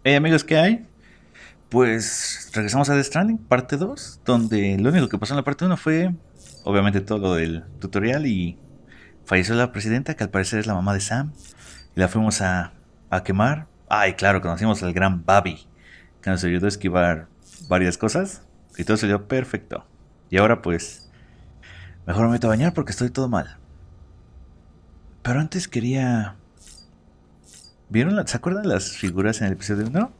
Hey amigos, ¿qué hay? Pues regresamos a Death Stranding, parte 2, donde lo único que pasó en la parte uno fue, obviamente, todo lo del tutorial y falleció la presidenta, que al parecer es la mamá de Sam, y la fuimos a quemar. Ah, y claro, conocimos al gran Bobby, que nos ayudó a esquivar varias cosas, y todo salió perfecto. Y ahora pues, mejor me meto a bañar porque estoy todo mal. Pero antes quería... ¿Se acuerdan las figuras en el episodio uno?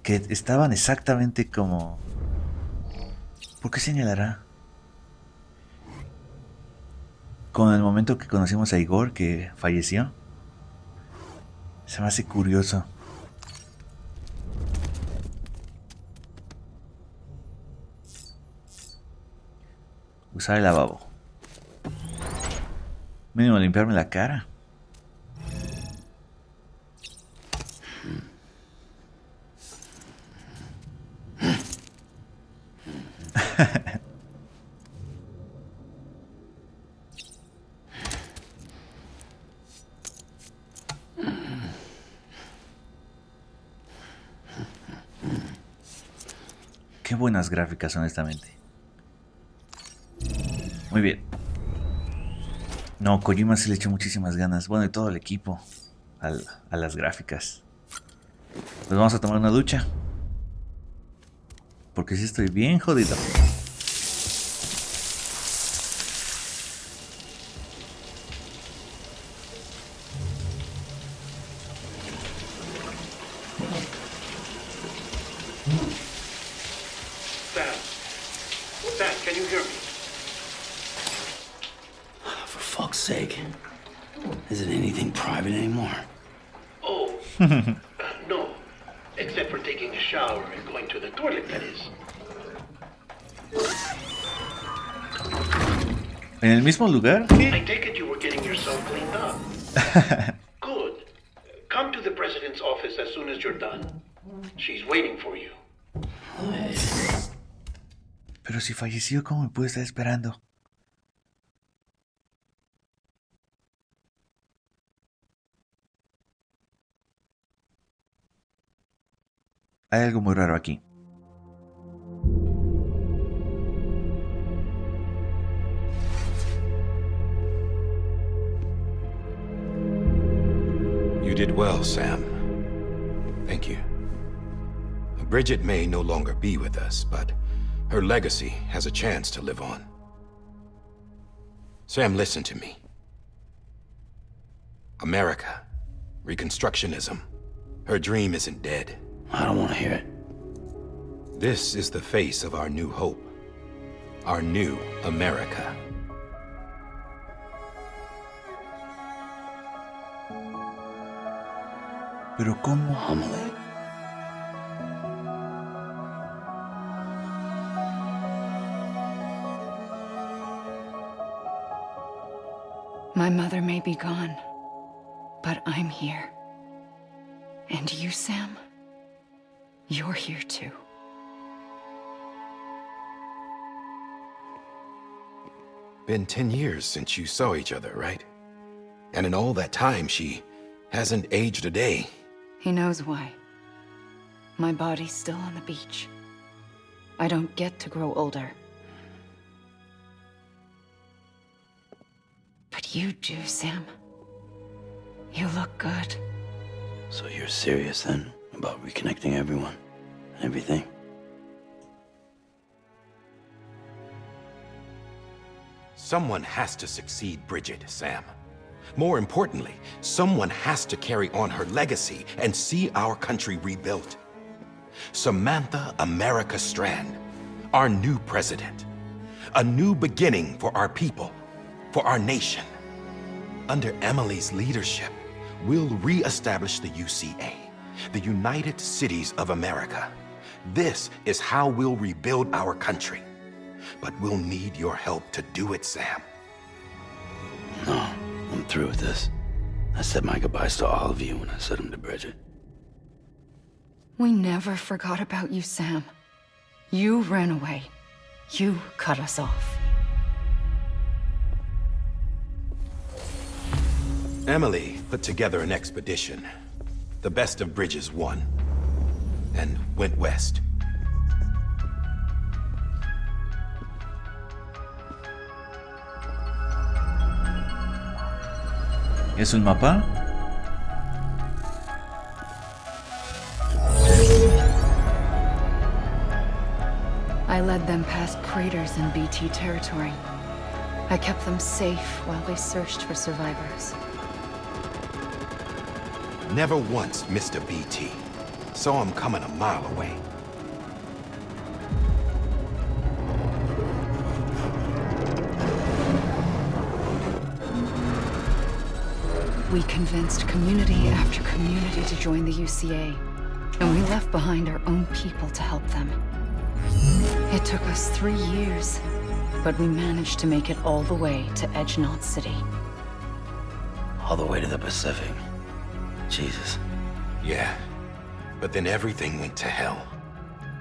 Que estaban exactamente como... ¿Por qué señalará? Con el momento que conocimos a Igor, que falleció. Se me hace curioso. Usar el lavabo. Mínimo limpiarme la cara. Qué buenas gráficas, honestamente. Muy bien. No, Kojima sí le echó muchísimas ganas. Bueno, y todo el equipo a las gráficas. Pues vamos a tomar una ducha. Porque sí estoy bien jodido. Sam. Sam, can you hear me? For fuck's sake. Isn't anything private anymore? Oh, no. Except for taking a shower and going to the toilet, that is. ¿En el mismo lugar? I ¿Qué? take it you were getting yourself cleaned up. Good. Come to the president's office as soon as you're done. She's waiting for you. Pero si falleció, ¿cómo me puede estar esperando? Hay algo muy raro aquí. You did well, Sam. Thank you. Bridget may no longer be with us, but her legacy has a chance to live on. Sam, listen to me. America, Reconstructionism, her dream isn't dead. I don't want to hear it. This is the face of our new hope. Our new America. Pero ¿cómo? Homily. My mother may be gone, but I'm here. And you, Sam, you're here too. Been 10 years since you saw each other, right? And in all that time, she hasn't aged a day. He knows why. My body's still on the beach. I don't get to grow older. But you do, Sam. You look good. So you're serious then about reconnecting everyone and everything? Someone has to succeed Bridget, Sam. More importantly, someone has to carry on her legacy and see our country rebuilt. Samantha America Strand, our new president. A new beginning for our people, for our nation. Under Emily's leadership, we'll re-establish the UCA, the United Cities of America. This is how we'll rebuild our country. But we'll need your help to do it, Sam. No, I'm through with this. I said my goodbyes to all of you when I said them to Bridget. We never forgot about you, Sam. You ran away. You cut us off. Emily put together an expedition. The best of Bridges won. and went west. ¿Es un mapa? I led them past craters in BT territory. I kept them safe while they searched for survivors. Never once missed a BT. Saw him coming a mile away. We convinced community after community to join the UCA, and we left behind our own people to help them. It took us 3 years, but we managed to make it all the way to Edgenot City. All the way to the Pacific. Jesus. Yeah, but then everything went to hell.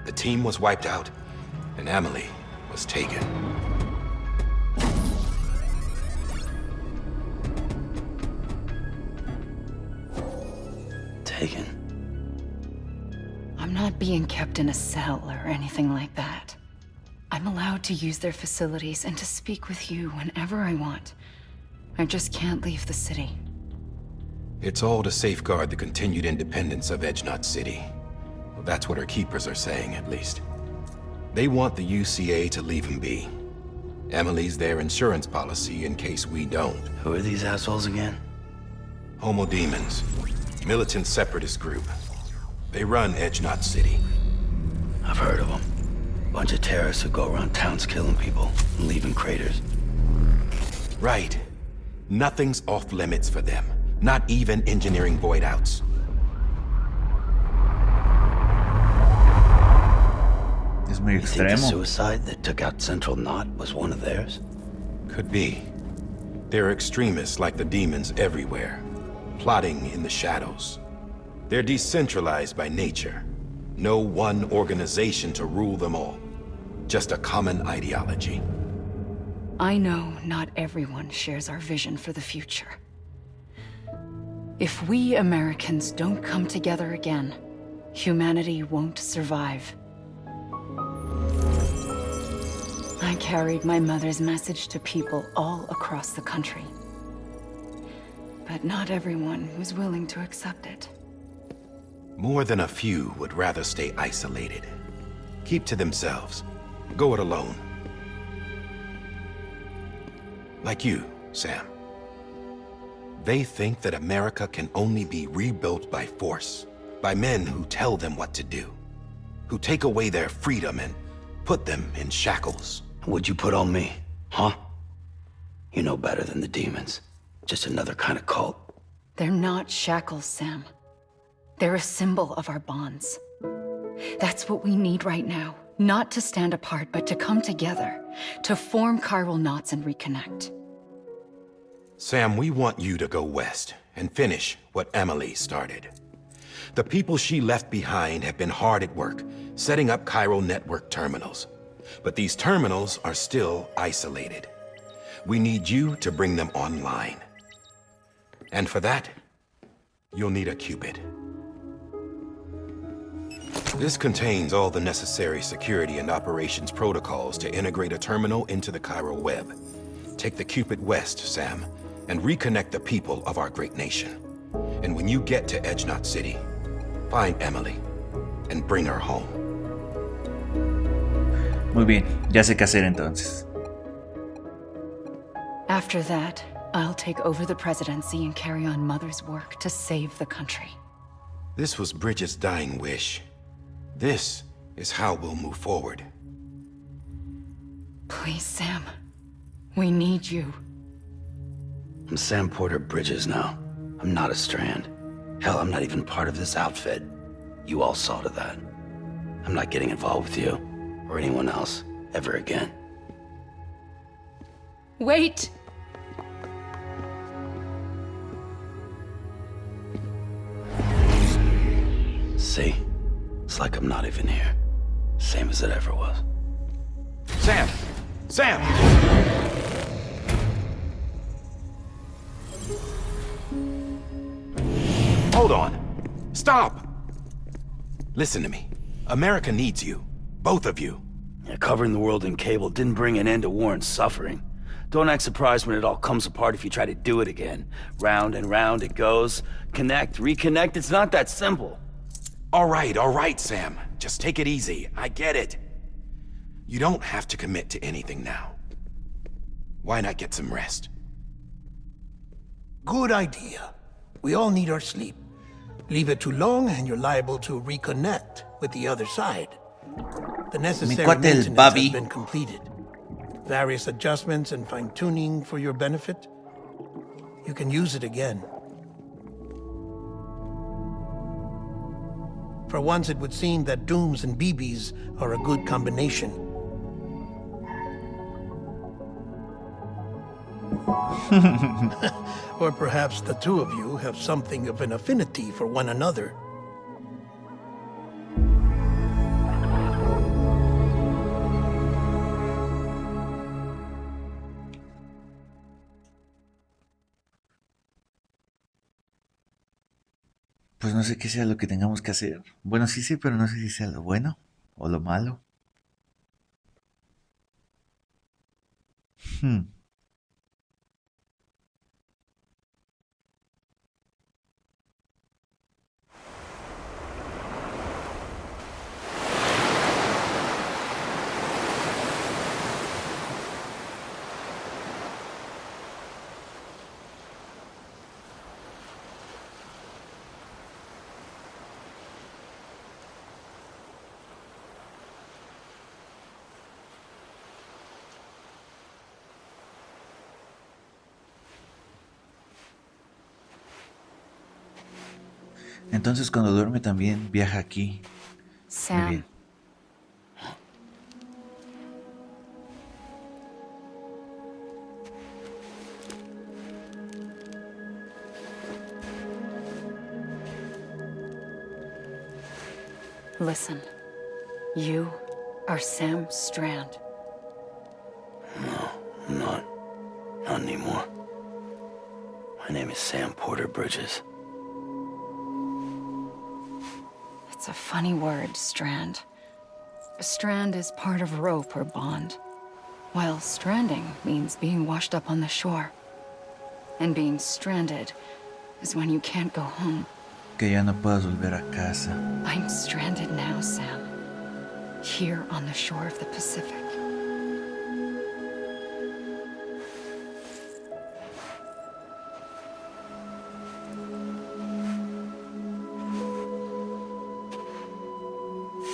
The team was wiped out, and Emily was taken. Taken? I'm not being kept in a cell or anything like that. I'm allowed to use their facilities and to speak with you whenever I want. I just can't leave the city. It's all to safeguard the continued independence of Edgenot City. Well, that's what our keepers are saying, at least. They want the UCA to leave him be. Emily's their insurance policy in case we don't. Who are these assholes again? Homo Demons, militant separatist group. They run Edgenot City. I've heard of them. Bunch of terrorists who go around towns killing people and leaving craters. Right. Nothing's off limits for them. Not even engineering void outs. Es muy You think the extremo. suicide that took out Central Knot was one of theirs? Could be. There are extremists like the demons everywhere, plotting in the shadows. They're decentralized by nature. No one organization to rule them all. Just a common ideology. I know not everyone shares our vision for the future. If we Americans don't come together again, humanity won't survive. I carried my mother's message to people all across the country. But not everyone was willing to accept it. More than a few would rather stay isolated. Keep to themselves. Go it alone. Like you, Sam. They think that America can only be rebuilt by force, by men who tell them what to do, who take away their freedom and put them in shackles. What'd you put on me, huh? You know better than the demons. Just another kind of cult. They're not shackles, Sam. They're a symbol of our bonds. That's what we need right now. Not to stand apart, but to come together, to form chiral knots and reconnect. Sam, we want you to go west and finish what Emily started. The people she left behind have been hard at work, setting up chiral network terminals. But these terminals are still isolated. We need you to bring them online. And for that, you'll need a Cupid. This contains all the necessary security and operations protocols to integrate a terminal into the chiral web. Take the Cupid west, Sam, and reconnect the people of our great nation. And when you get to Edgenot City, find Emily and bring her home. Muy bien, ya sé qué hacer entonces. After that, I'll take over the presidency and carry on Mother's work to save the country. This was Bridget's dying wish. This is how we'll move forward. Please, Sam. We need you. I'm Sam Porter Bridges now. I'm not a Strand. Hell, I'm not even part of this outfit. You all saw to that. I'm not getting involved with you, or anyone else, ever again. Wait! See? It's like I'm not even here. Same as it ever was. Sam! Sam! Hold on. Stop! Listen to me. America needs you. Both of you. Yeah, covering the world in cable didn't bring an end to war and suffering. Don't act surprised when it all comes apart if you try to do it again. Round and round it goes. Connect, reconnect, it's not that simple. All right, Sam. Just take it easy. I get it. You don't have to commit to anything now. Why not get some rest? Good idea. We all need our sleep. Leave it too long and you're liable to reconnect with the other side. The necessary cuate el maintenance Bobby. has been completed. Various adjustments and fine-tuning for your benefit. You can use it again. For once, it would seem that Dooms and BBs are a good combination. Or perhaps the two of you have something of an affinity for one another. Pues no sé qué sea lo que tengamos que hacer. Bueno, sí sé, pero no sé si sea lo bueno o lo malo. Hmm. Entonces cuando duerme también viaja aquí. Muy Sam, bien. listen. You are Sam Strand. No, I'm not. Not anymore. My name is Sam Porter Bridges. It's a funny word, Strand. A strand is part of rope or bond, while stranding means being washed up on the shore. And being stranded is when you can't go home. Que ya no puedas volver a casa. I'm stranded now, Sam. Here on the shore of the Pacific.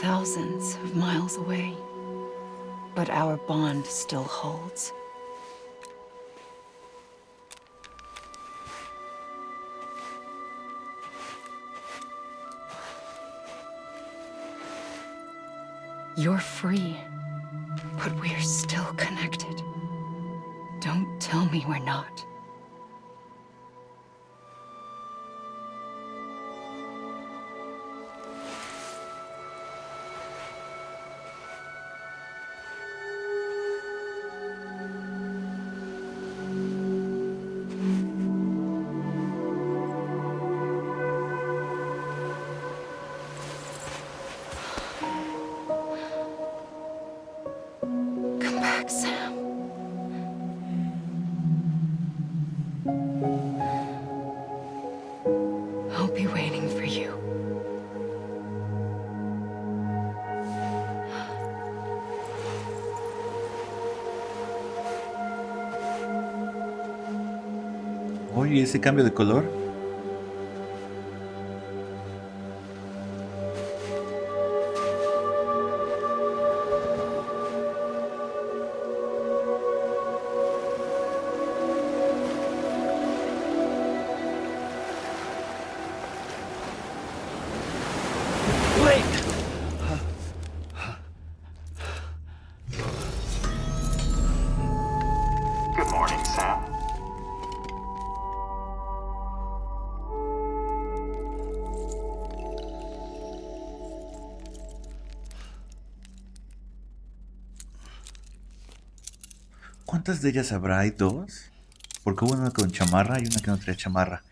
Thousands of miles away. But our bond still holds. You're free, but we're still connected. Don't tell me we're not. Come back, Sam. I'll be waiting for you. Oye, ese cambio de color. Wait! Good morning, Sam. ¿Cuántas de ellas habrá? ¿Hay dos? Porque hubo una con chamarra y una que no traía chamarra.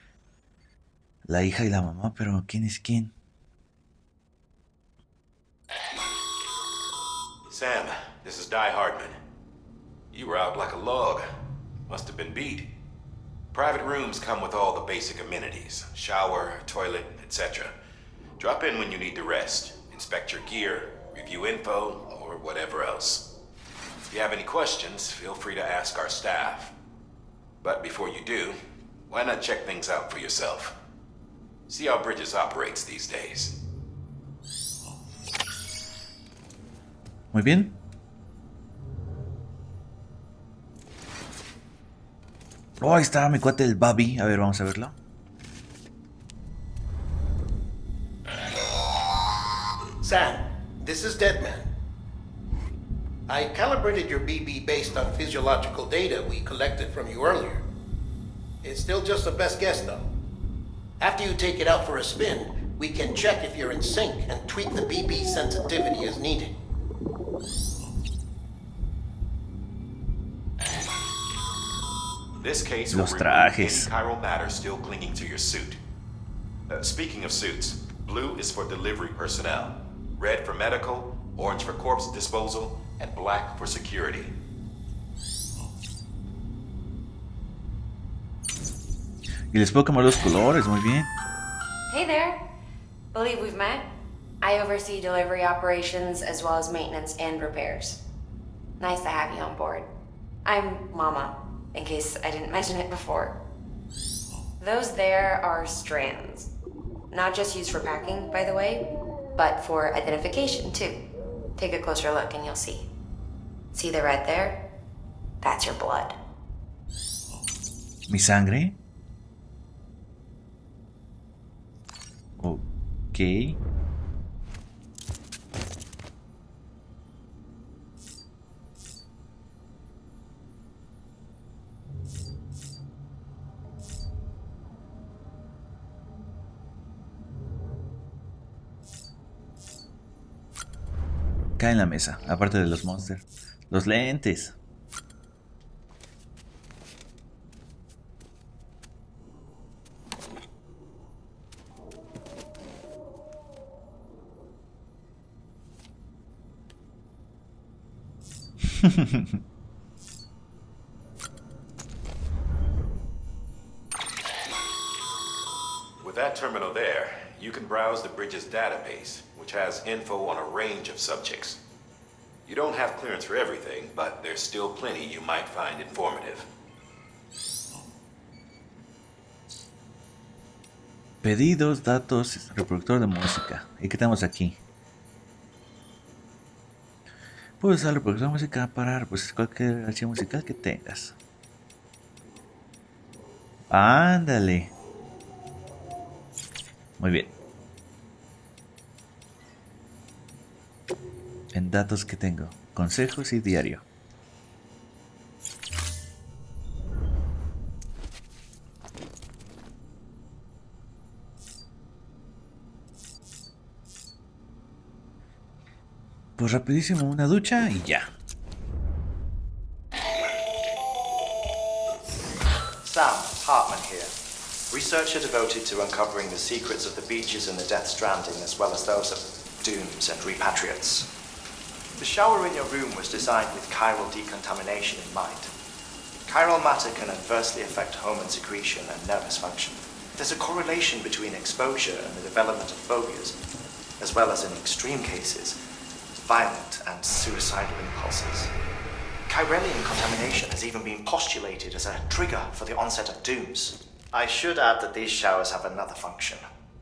La hija y la mamá, pero ¿quién es quién? You were out like a log. Must have been beat. Private rooms come with all the basic amenities. Shower, toilet, etc. Drop in when you need to rest. Inspect your gear, review info, or whatever else. If you have any questions, feel free to ask our staff. But before you do, why not check things out for yourself? See how Bridges operates these days. Muy bien. Oh, ahí está mi cuate el Bobby. A ver, vamos a verlo. Sam, this is Deadman. I calibrated your BB based on physiological data we collected from you earlier. It's still just a best guess, though. After you take it out for a spin, we can check if you're in sync and tweak the BB sensitivity as needed. This case Los will remove any trajes. chiral matter still clinging to your suit. Speaking of suits, blue is for delivery personnel, red for medical, orange for corpse disposal, and black for security. Y les puedo cambiar los colores, muy bien. Hey there. Believe we've met. I oversee delivery operations as well as maintenance and repairs. Nice to have you on board. I'm Mama, in case I didn't mention it before. Those there are strands. Not just used for packing, by the way, but for identification too. Take a closer look and you'll see. See the red there? That's your blood. Mi sangre. Ok. Cae en la mesa, aparte de los monsters. Los lentes. With that terminal there, you can browse the Bridges database, which has info on a range of subjects. You don't have clearance for everything, but there's still plenty you might find informative. Pedidos, datos, reproductor de música. ¿Y qué tenemos aquí? Puedes usar el reproductor de música para pues, cualquier archivo musical que tengas. Ándale. Muy bien. En datos que tengo, consejos y diario. Pues rapidísimo, una ducha y ya. Sam, Hartman here. Researcher devoted to uncovering the secrets of the beaches in the Death Stranding as well as those of dooms and repatriates. The shower in your room was designed with chiral decontamination in mind. Chiral matter can adversely affect hormone secretion and nervous function. There's a correlation between exposure and the development of phobias, as well as in extreme cases, violent and suicidal impulses. Chiralian contamination has even been postulated as a trigger for the onset of dooms. I should add that these showers have another function: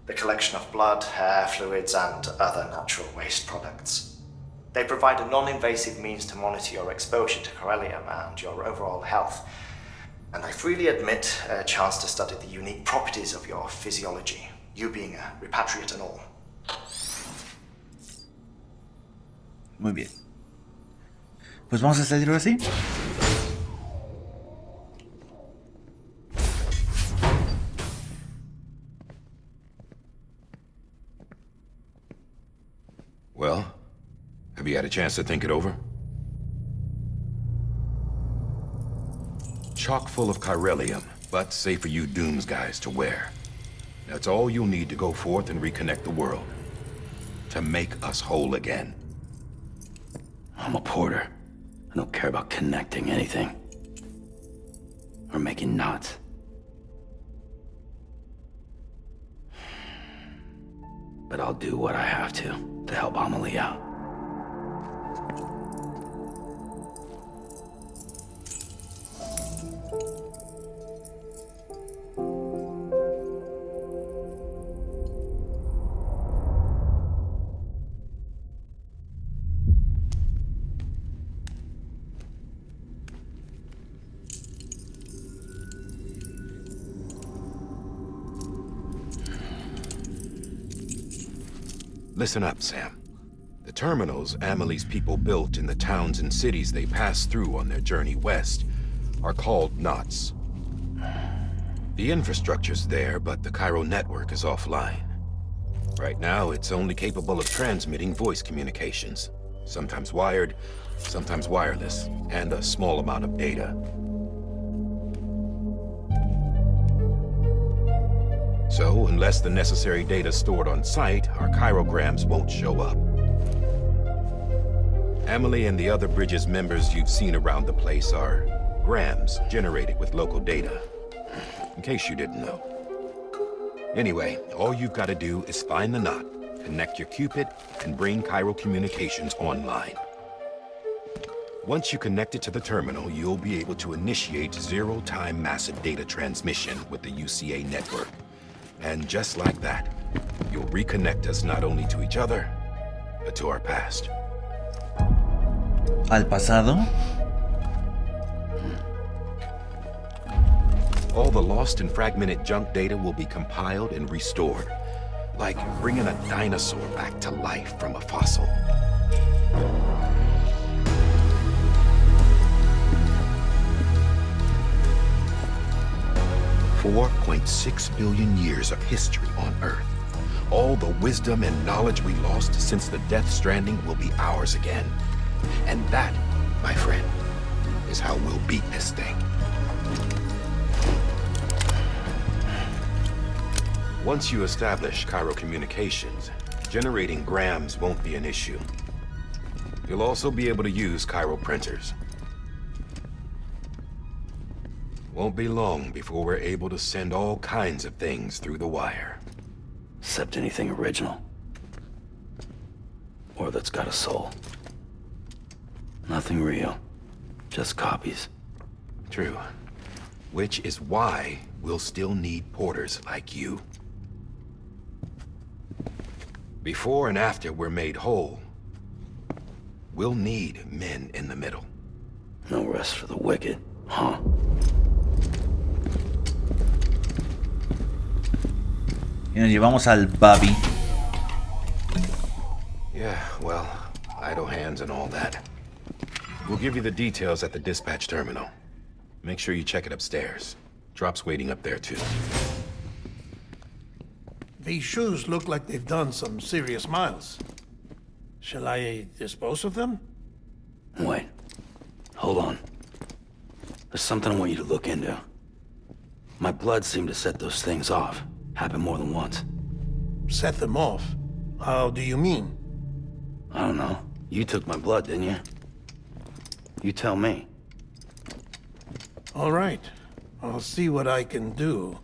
the collection of blood, hair, fluids, and other natural waste products. They provide a non-invasive means to monitor your exposure to chiralium and your overall health, and I freely admit a chance to study the unique properties of your physiology, you being a repatriate and all. Muy bien. Pues vamos a salir ahora sí. Well, have you had a chance to think it over? Chock full of chiralium, but safe for you dooms guys to wear. That's all you'll need to go forth and reconnect the world. To make us whole again. I'm a porter. I don't care about connecting anything. Or making knots. But I'll do what I have to help Amelie out. Listen up, Sam. The terminals Amelie's people built in the towns and cities they passed through on their journey west are called knots. The infrastructure's there, but the Cairo network is offline. Right now, it's only capable of transmitting voice communications, sometimes wired, sometimes wireless, and a small amount of data. So, unless the necessary data's stored on site, our chirograms won't show up. Amelie and the other Bridges members you've seen around the place are grams generated with local data, in case you didn't know. Anyway, all you've got to do is find the knot, connect your Cupid, and bring Cairo communications online. Once you connect it to the terminal, you'll be able to initiate zero-time massive data transmission with the UCA network. And just like that, you'll reconnect us not only to each other, but to our past. ¿Al pasado? All the lost and fragmented junk data will be compiled and restored, like bringing a dinosaur back to life from a fossil. 4.6 billion years of history on Earth. All the wisdom and knowledge we lost since the Death Stranding will be ours again. And that, my friend, is how we'll beat this thing. Once you establish Cairo communications, generating grams won't be an issue. You'll also be able to use Cairo printers. Won't be long before we're able to send all kinds of things through the wire. Except anything original. Or that's got a soul. Nothing real. Just copies. True. Which is why we'll still need porters like you. Before and after we're made whole, we'll need men in the middle. No rest for the wicked, huh? Y nos llevamos al Bobby. Yeah, well, idle hands and all that. We'll give you the details at the dispatch terminal. Make sure you check it upstairs. Drop's waiting up there, too. These shoes look like they've done some serious miles. Shall I dispose of them? Wait. Hold on. There's something I want you to look into. My blood seemed to set those things off. Happened more than once. Set them off? How do you mean? I don't know. You took my blood, didn't you? You tell me. All right. I'll see what I can do.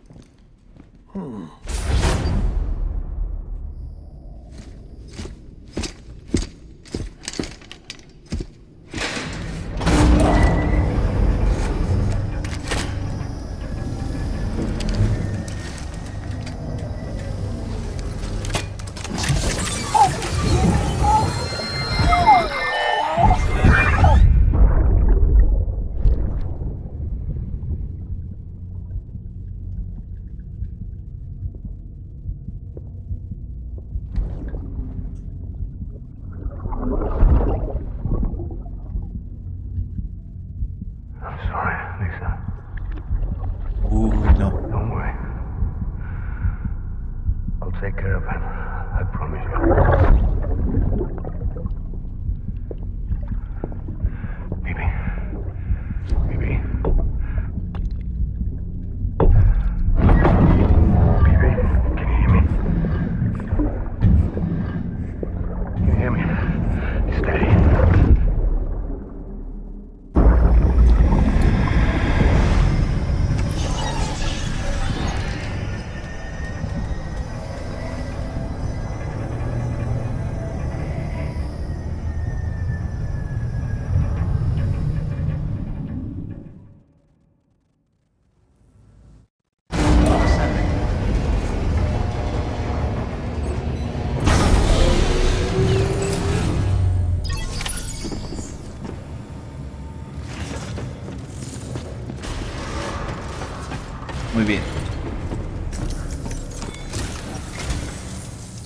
No. Don't worry. I'll take care of him. I promise you. Baby. Baby. Baby, can you hear me? Can you hear me? Steady.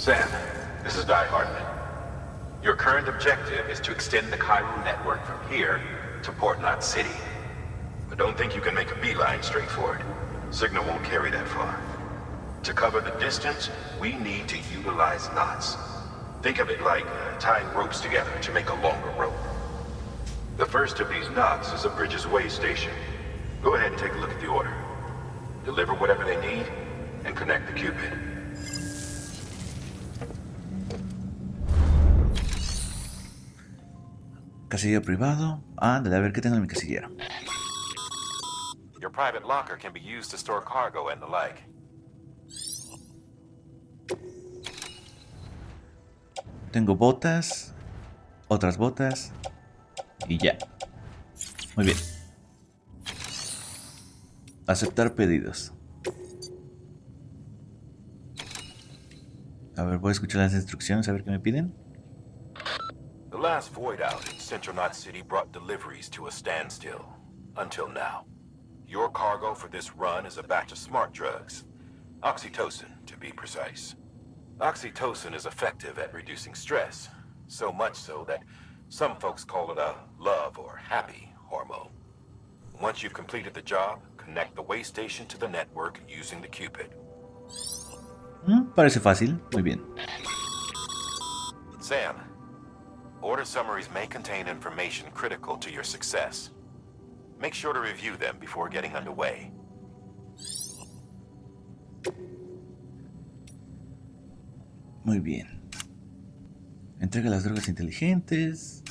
Sam, this is Die Hardman. Your current objective is to extend the Cairo network from here to Port Knot City. But don't think you can make a beeline straight for it. Signal won't carry that far. To cover the distance, we need to utilize knots. Think of it like tying ropes together to make a longer rope. The first of these knots is a Bridges way station. Go ahead and take a look at the order. Deliver whatever they need, and connect the Cupid. Casillero privado. Ándale, a ver qué tengo en mi casillero. Your private locker can be used to store cargo and the like. Tengo botas, otras botas y ya. Muy bien. Aceptar pedidos. A ver, voy a escuchar las instrucciones, a ver qué me piden. The last void out in Central Knot City brought deliveries to a standstill. Until now. Your cargo for this run is a batch of smart drugs. Oxytocin, to be precise. Oxytocin is effective at reducing stress. So much so that some folks call it a love or happy hormone. Once you've completed the job, connect the way station to the network using the Cupid. Parece fácil, muy bien. Sam, order summaries may contain information critical to your success. Make sure to review them before getting underway. Muy bien. Entrega las drogas inteligentes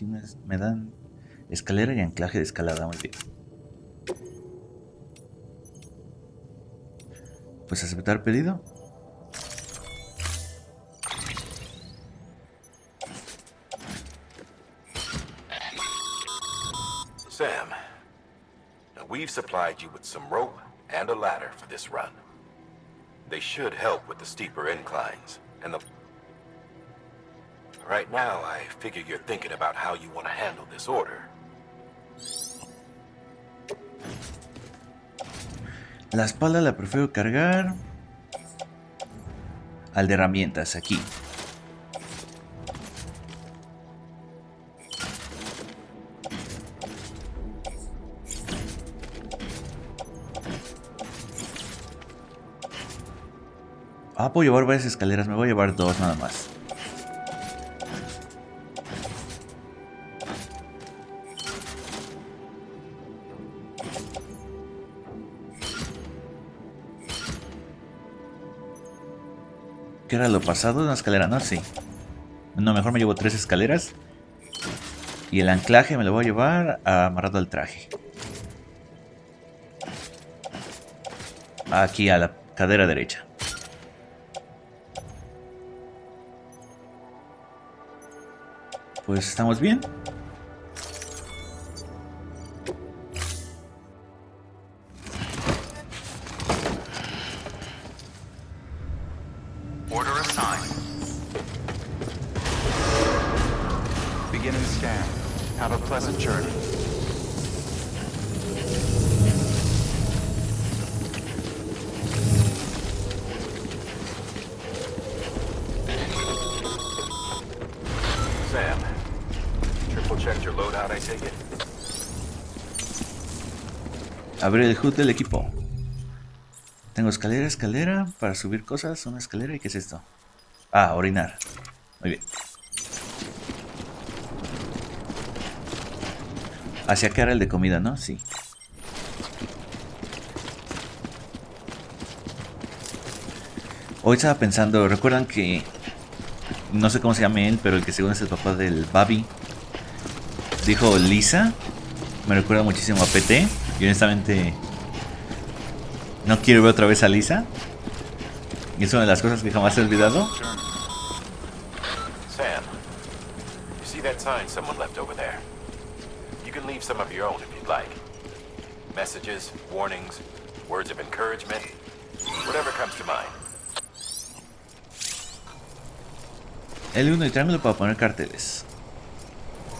y unas me dan escalera y anclaje de escalada, muy bien. Pues aceptar pedido. Sam, now we've supplied you with some rope and a ladder for this run. They should help with the steeper inclines and the... Right now, I figure you're thinking about how you want to handle this order. La espalda la prefiero cargar al de herramientas, aquí. Puedo llevar varias escaleras, me voy a llevar dos nada más. ¿Qué era lo pasado? ¿Una escalera? No, sí. No, mejor me llevo 3 escaleras. Y el anclaje me lo voy a llevar amarrado al traje. Aquí a la cadera derecha. Pues estamos bien. Order assigned. Beginning scan. Have a pleasant journey. Sam, triple checked your loadout, I take it? Abrir el HUD del equipo. Tengo escalera para subir cosas, una escalera y ¿qué es esto? Orinar. Muy bien. Hacia acá era el de comida, ¿no? Sí. Hoy estaba pensando, ¿recuerdan que no sé cómo se llama él, pero el que según es el papá del Bobby dijo Lisa? Me recuerda muchísimo a PT. Y honestamente no quiero ver otra vez a Lisa. Y es una de las cosas que jamás he olvidado. Sam, you see that sign someone left over there? You can leave some of your own if you'd like. Messages, warnings, words of encouragement, whatever comes to mind. L1 y triángulo para poner carteles.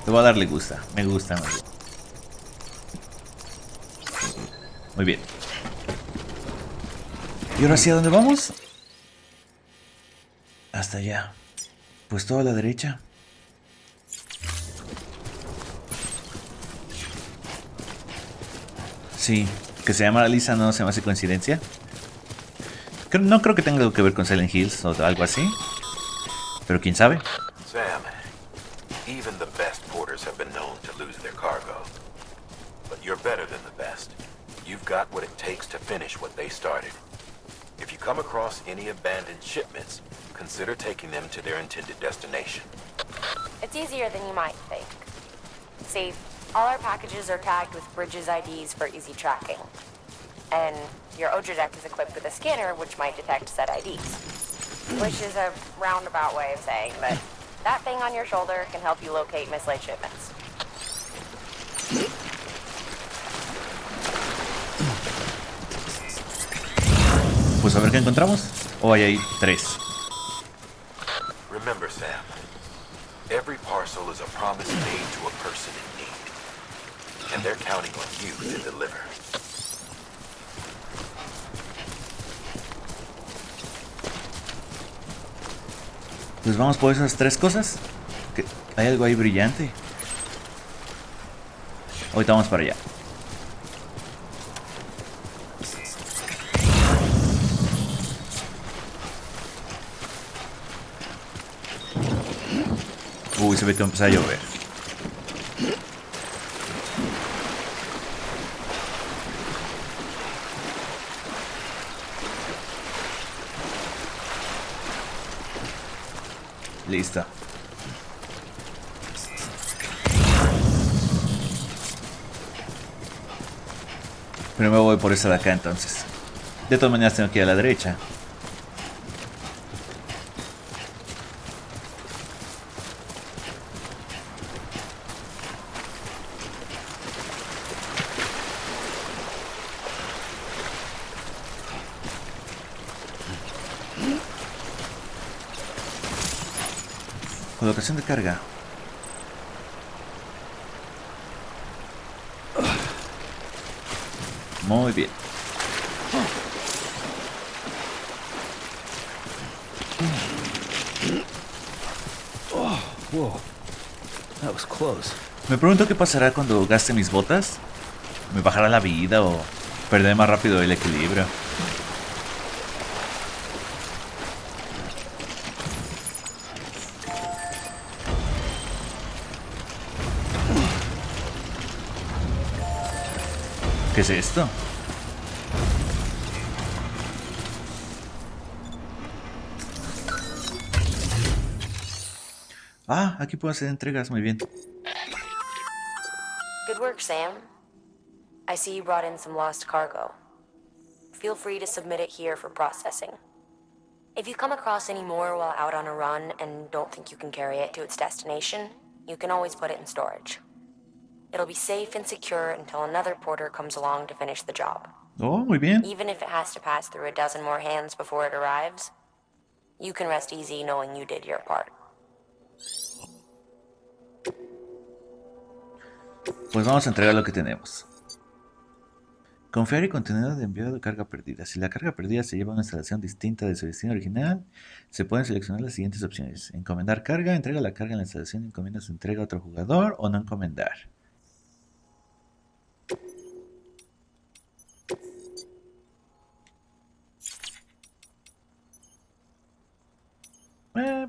Te voy a darle gusta. Me gusta. Muy bien. ¿Y ahora sí a dónde vamos? Hasta allá. Pues todo a la derecha. Sí, que se llama Lisa no se me hace coincidencia. No creo que tenga algo que ver con Silent Hills o algo así. Pero quién sabe. Sam, even the best porters have been known to lose their cargo. But you're better than the best. You've got what it takes to finish what they started. If you come across any abandoned shipments, consider taking them to their intended destination. It's easier than you might think. See, all our packages are tagged with Bridges IDs for easy tracking. And your Odra deck is equipped with a scanner which might detect said IDs. Which is a roundabout way of saying that that thing on your shoulder can help you locate mislaid shipments. Pues a ver qué encontramos. Oh, ahí hay 3. Remember, Sam, every parcel is a promise made to a person in need. And they're counting on you to deliver. Pues vamos por esas 3 cosas. Que hay algo ahí brillante. Ahorita vamos para allá. Uy, se ve que empieza a llover. Listo. Primero voy por esa de acá entonces. De todas maneras tengo que ir a la derecha. Colocación de carga. Muy bien. Whoa. That was close. Me pregunto qué pasará cuando gaste mis botas. ¿Me bajará la vida o perderé más rápido el equilibrio? ¿Qué es esto? Ah, aquí puedo hacer entregas, muy bien. Good work, Sam. I see you brought in some lost cargo. Feel free to submit it here for processing. If you come across any more while out on a run and don't think you can carry it to its destination, you can always put it in storage. It'll be safe and secure until another porter comes along to finish the job. Oh, muy bien. Even if it has to pass through a dozen more hands before it arrives, you can rest easy knowing you did your part. Pues vamos a entregar lo que tenemos. Confiar y contenedor de envío de carga perdida. Si la carga perdida se lleva a una instalación distinta de su destino original, se pueden seleccionar las siguientes opciones. Encomendar carga, entrega la carga en la instalación, encomienda su entrega a otro jugador o no encomendar.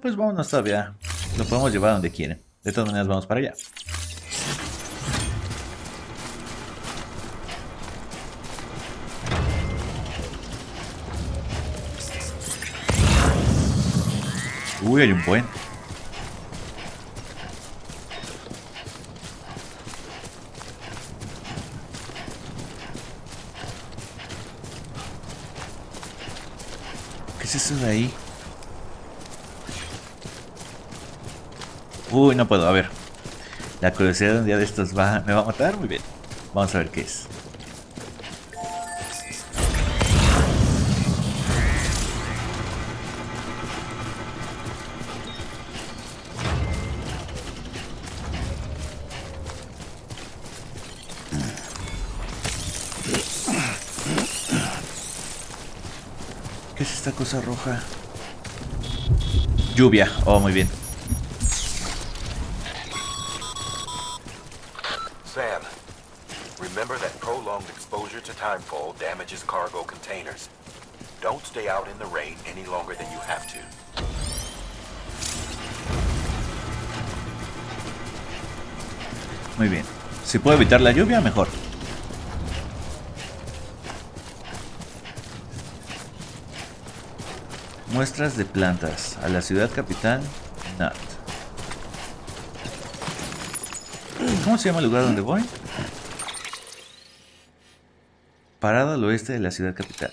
Pues vámonos todavía. Lo podemos llevar donde quieren. De todas maneras vamos para allá. Uy, hay un buen. ¿Qué es eso de ahí? Uy, no puedo, a ver. La curiosidad de un día de estos me va a matar. Muy bien. Vamos a ver qué es. ¿Qué es esta cosa roja? Lluvia. Oh, muy bien. Sam, remember that prolonged exposure to timefall damages cargo containers. Don't stay out in the rain any longer than you have to. Muy bien. Si puedo evitar la lluvia, mejor. Muestras de plantas. A la ciudad capital, Nat. ¿Cómo se llama el lugar donde voy? Parada al oeste de la ciudad capital.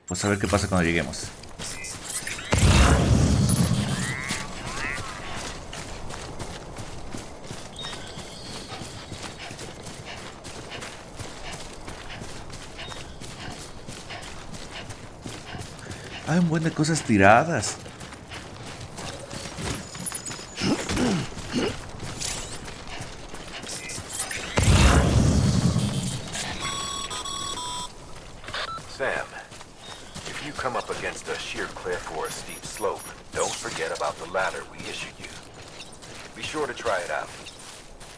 Pues a ver qué pasa cuando lleguemos. Hay un buen de cosas tiradas. Sam, if you come up against a sheer cliff or a steep slope, don't forget about the ladder we issued you. Be sure to try it out.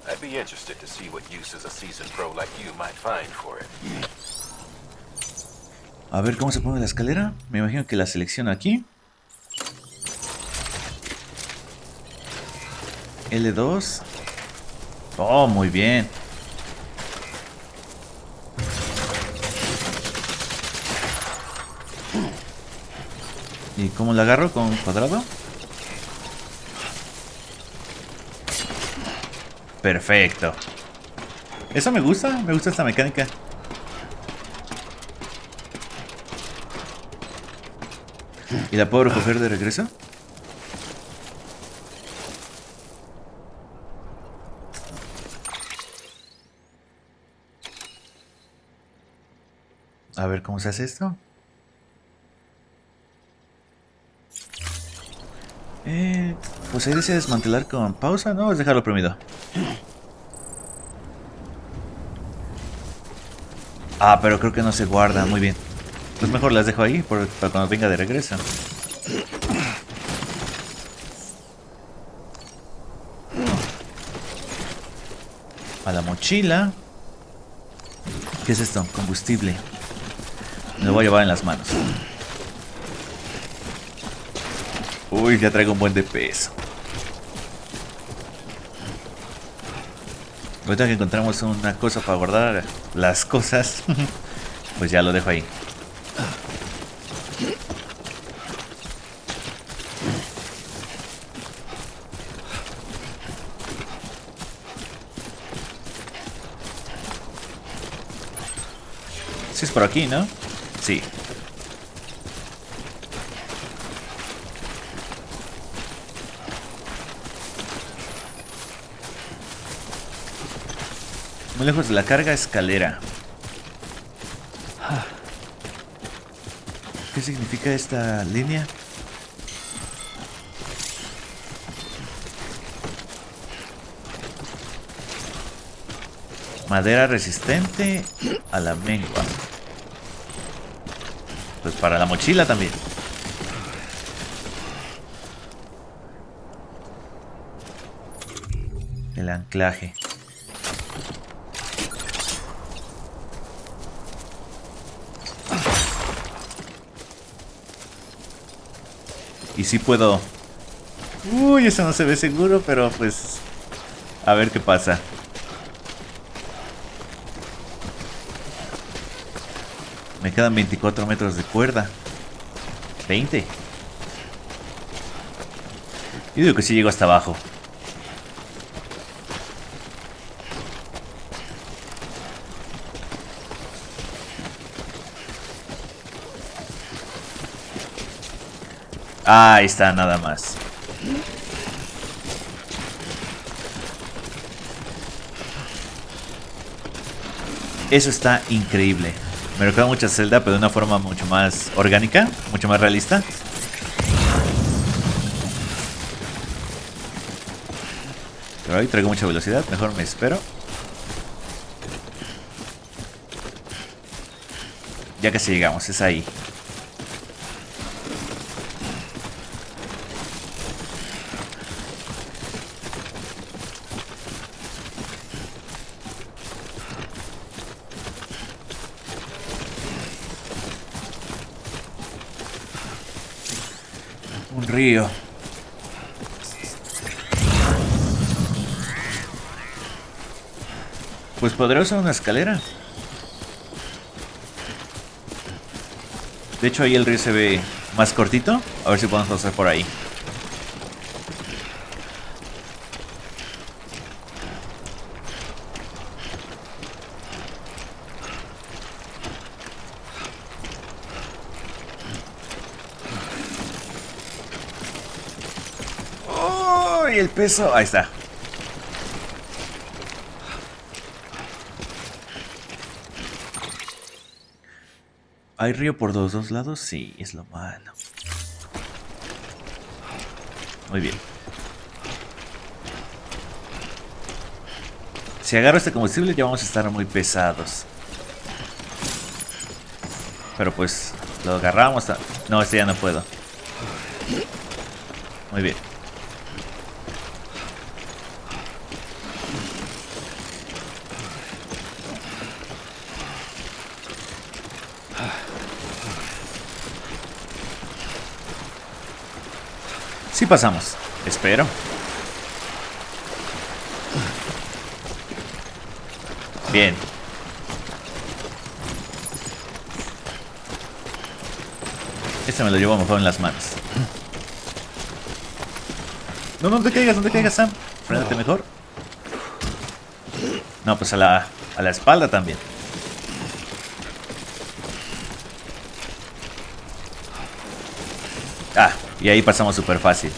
I'd be interested to see what uses a seasoned pro like you might find for it. A ver cómo se pone la escalera. Me imagino que la selecciono aquí. L2. Oh, muy bien. ¿Y cómo la agarro? ¿Con cuadrado? Perfecto. Eso me gusta esta mecánica. ¿Y la puedo recoger de regreso? A ver cómo se hace esto. Pues ahí desea desmantelar con pausa, ¿no? Es dejarlo oprimido. Ah, pero creo que no se guarda, muy bien. Pues mejor las dejo ahí para cuando venga de regreso. A la mochila. ¿Qué es esto? Combustible. Me lo voy a llevar en las manos. Uy, ya traigo un buen de peso. Ahorita que encontramos una cosa para guardar las cosas, pues ya lo dejo ahí. Sí es por aquí, ¿no? Sí. Muy lejos de la carga, escalera. ¿Qué significa esta línea? Madera resistente a la mengua. Pues para la mochila también. El anclaje. Y sí puedo. Uy, eso no se ve seguro, pero pues a ver qué pasa. Me quedan 24 metros de cuerda. 20. Yo digo que sí llego hasta abajo. Ah, ahí está, nada más. Eso está increíble. Me recuerda mucho a Zelda, pero de una forma mucho más orgánica, mucho más realista. Pero hoy traigo mucha velocidad, mejor me espero. Ya casi llegamos, es ahí. Un río. Pues podría usar una escalera. De hecho ahí el río se ve más cortito. A ver si podemos pasar por ahí. ¡Oh! Y el peso. Ahí está. ¿Hay río por los dos lados? Sí, es lo malo. Muy bien. Si agarro este combustible ya vamos a estar muy pesados. Pero pues lo agarramos. No, este ya no puedo. Muy bien. Sí pasamos. Espero. Bien. Este me lo llevo mejor en las manos. No, no te caigas, Sam. Frénate mejor. No, pues a la espalda también. Ah, y ahí pasamos súper fácil.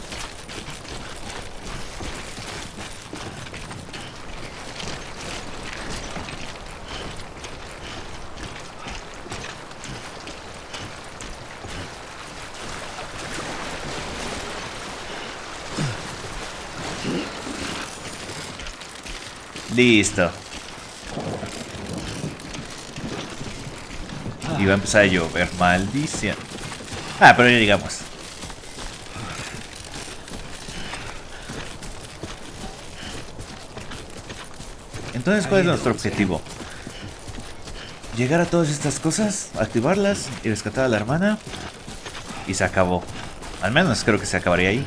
Listo. Y va a empezar a llover, maldición. Ah, pero ya llegamos. Entonces, ¿cuál es nuestro objetivo? Llegar a todas estas cosas, activarlas y rescatar a la hermana. Y se acabó. Al menos creo que se acabaría ahí.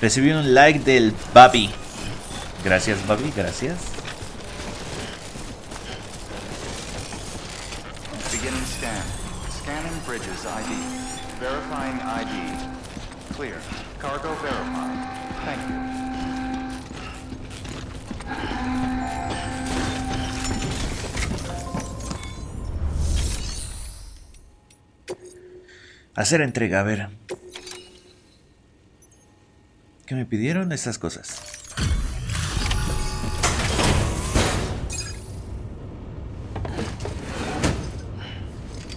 Recibí un like del Babi. Gracias, Babi, gracias. Beginning scan. Scanning bridges ID. Verifying ID. Clear. Cargo verified. Thank you. Hacer entrega, a ver. ¿Qué me pidieron estas cosas?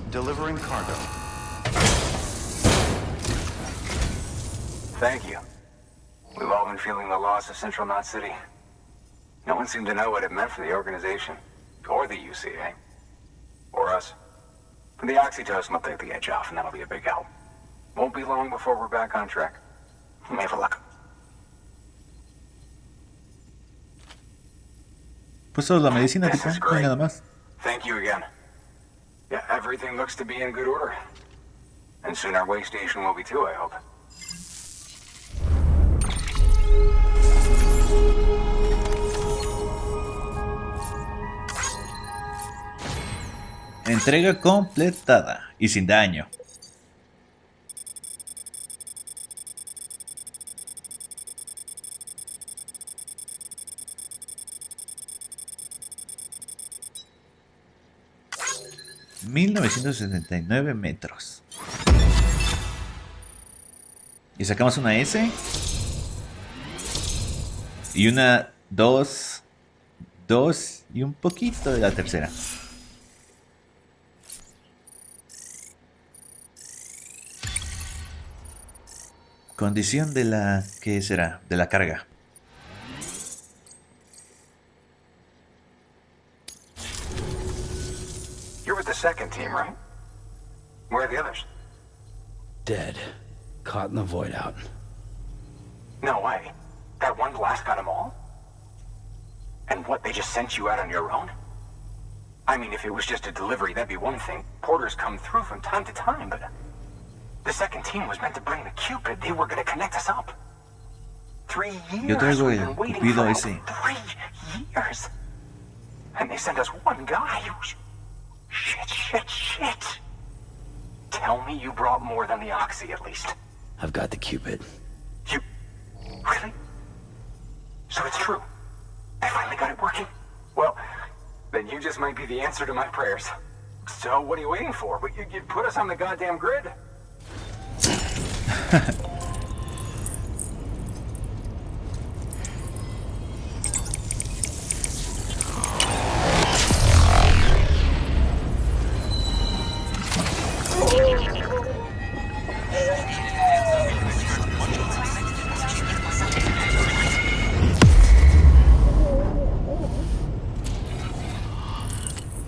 Delivering cargo. Thank you. We've all been feeling the loss of Central Knot City. No one seemed to know what it meant for the organization, or the UCA, or us. The oxytocin will take the edge off, and that'll be a big help. Won't be long before we're back on track. We may have luck. Pues solo la medicina, This tipo, is no hay great. nada más. Thank you again. Yeah, everything looks to be in good order. And soon our way station will be too, I hope. Entrega completada y sin daño. $1979 metros. Y sacamos una S. Y una 2. 2 y un poquito de la tercera. Condición de la... ¿Qué será? De la carga. You're with the second team, right? Where are the others? Dead. Caught in the void out. No way. That one blast got them all? And what, they just sent you out on your own? I mean, if it was just a delivery, that'd be one thing. Porters come through from time to time, but... The second team was meant to bring the Cupid. They were gonna connect us up. 3 years. Yo traigo we've el been waiting Cupido for ese. 3 years. And they sent us one guy who's... Shit. Tell me you brought more than the Oxy, at least. I've got the Cupid. You... Really? So it's true. I finally got it working. Well, then you just might be the answer to my prayers. So what are you waiting for? You put us on the goddamn grid.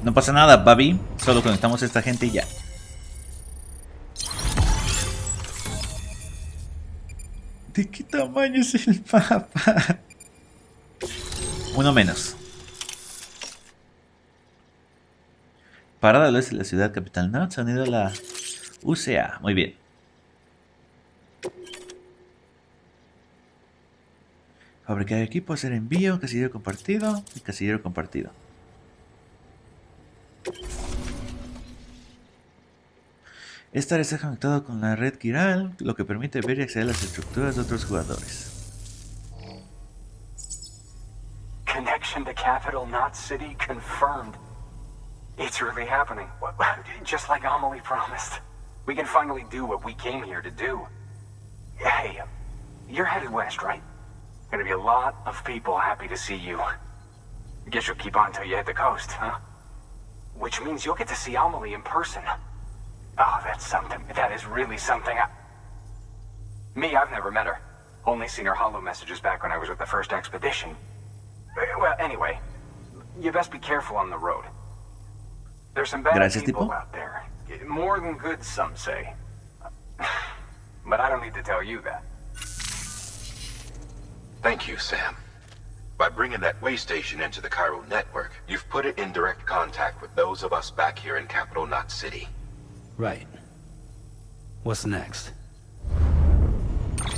No pasa nada, Babi. Solo conectamos a esta gente y ya. ¿De qué tamaño es el mapa? Uno menos. Parada al oeste de la ciudad capital. No, se ha unido a la UCA. Muy bien. Fabricar equipo, hacer envío, casillero compartido y casillero compartido. Esta está conectado con la red Kiral, lo que permite ver y acceder a las estructuras de otros jugadores. Connection to Capital Knot City confirmed. It's really happening. Just like Amelie promised. We can finally do what we came here to do. Hey, you're headed west, right? Gonna be a lot of people happy to see you. Guess you'll keep on till you hit the coast, huh? Which means you'll get to see Amelie in person. Oh, that's something. That is really something. Me, I've never met her. Only seen her holo messages back when I was with the first expedition. Well, anyway, you best be careful on the road. There's some bad people out there. More than good, some say. But I don't need to tell you that. Thank you, Sam. By bringing that way station into the Cairo network, you've put it in direct contact with those of us back here in Capital Knot City. Right. What's next?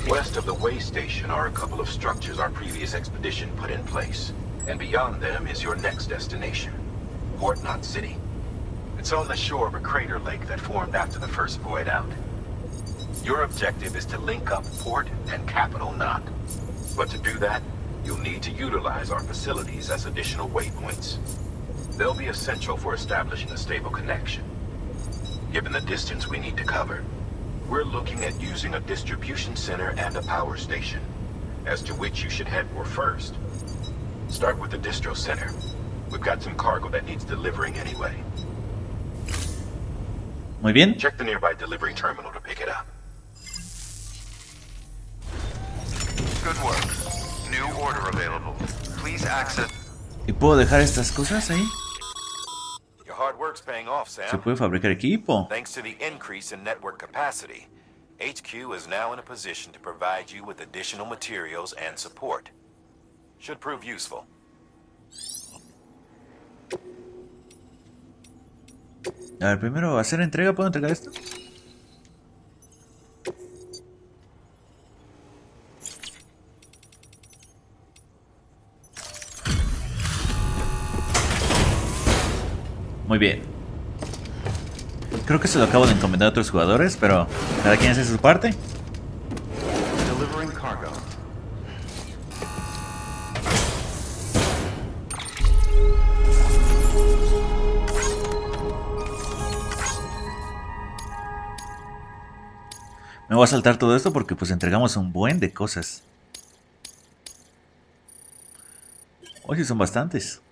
West of the way station are a couple of structures our previous expedition put in place. And beyond them is your next destination, Port Knot City. It's on the shore of a crater lake that formed after the first void out. Your objective is to link up Port and Capital Knot. But to do that, you'll need to utilize our facilities as additional waypoints. They'll be essential for establishing a stable connection. Given the distance we need to cover, we're looking at using a distribution center and a power station, as to which you should head for first. Start with the distro center. We've got some cargo that needs delivering anyway. Muy bien. Check the nearby delivery terminal to pick it up. Good work. New order available. Please access. ¿Y puedo dejar estas cosas ahí? Your hard work's paying off, Sam. Se puede fabricar equipo. Thanks to the increase in network capacity, HQ is now in a position to provide you with additional materials and support. Should prove useful. A ver, primero hacer entrega. ¿Puedo entregar esto? Muy bien. Creo que se lo acabo de encomendar a otros jugadores, pero cada quien hace su parte. Delivering cargo. Me voy a saltar todo esto porque pues entregamos un buen de cosas. Hoy sí son bastantes.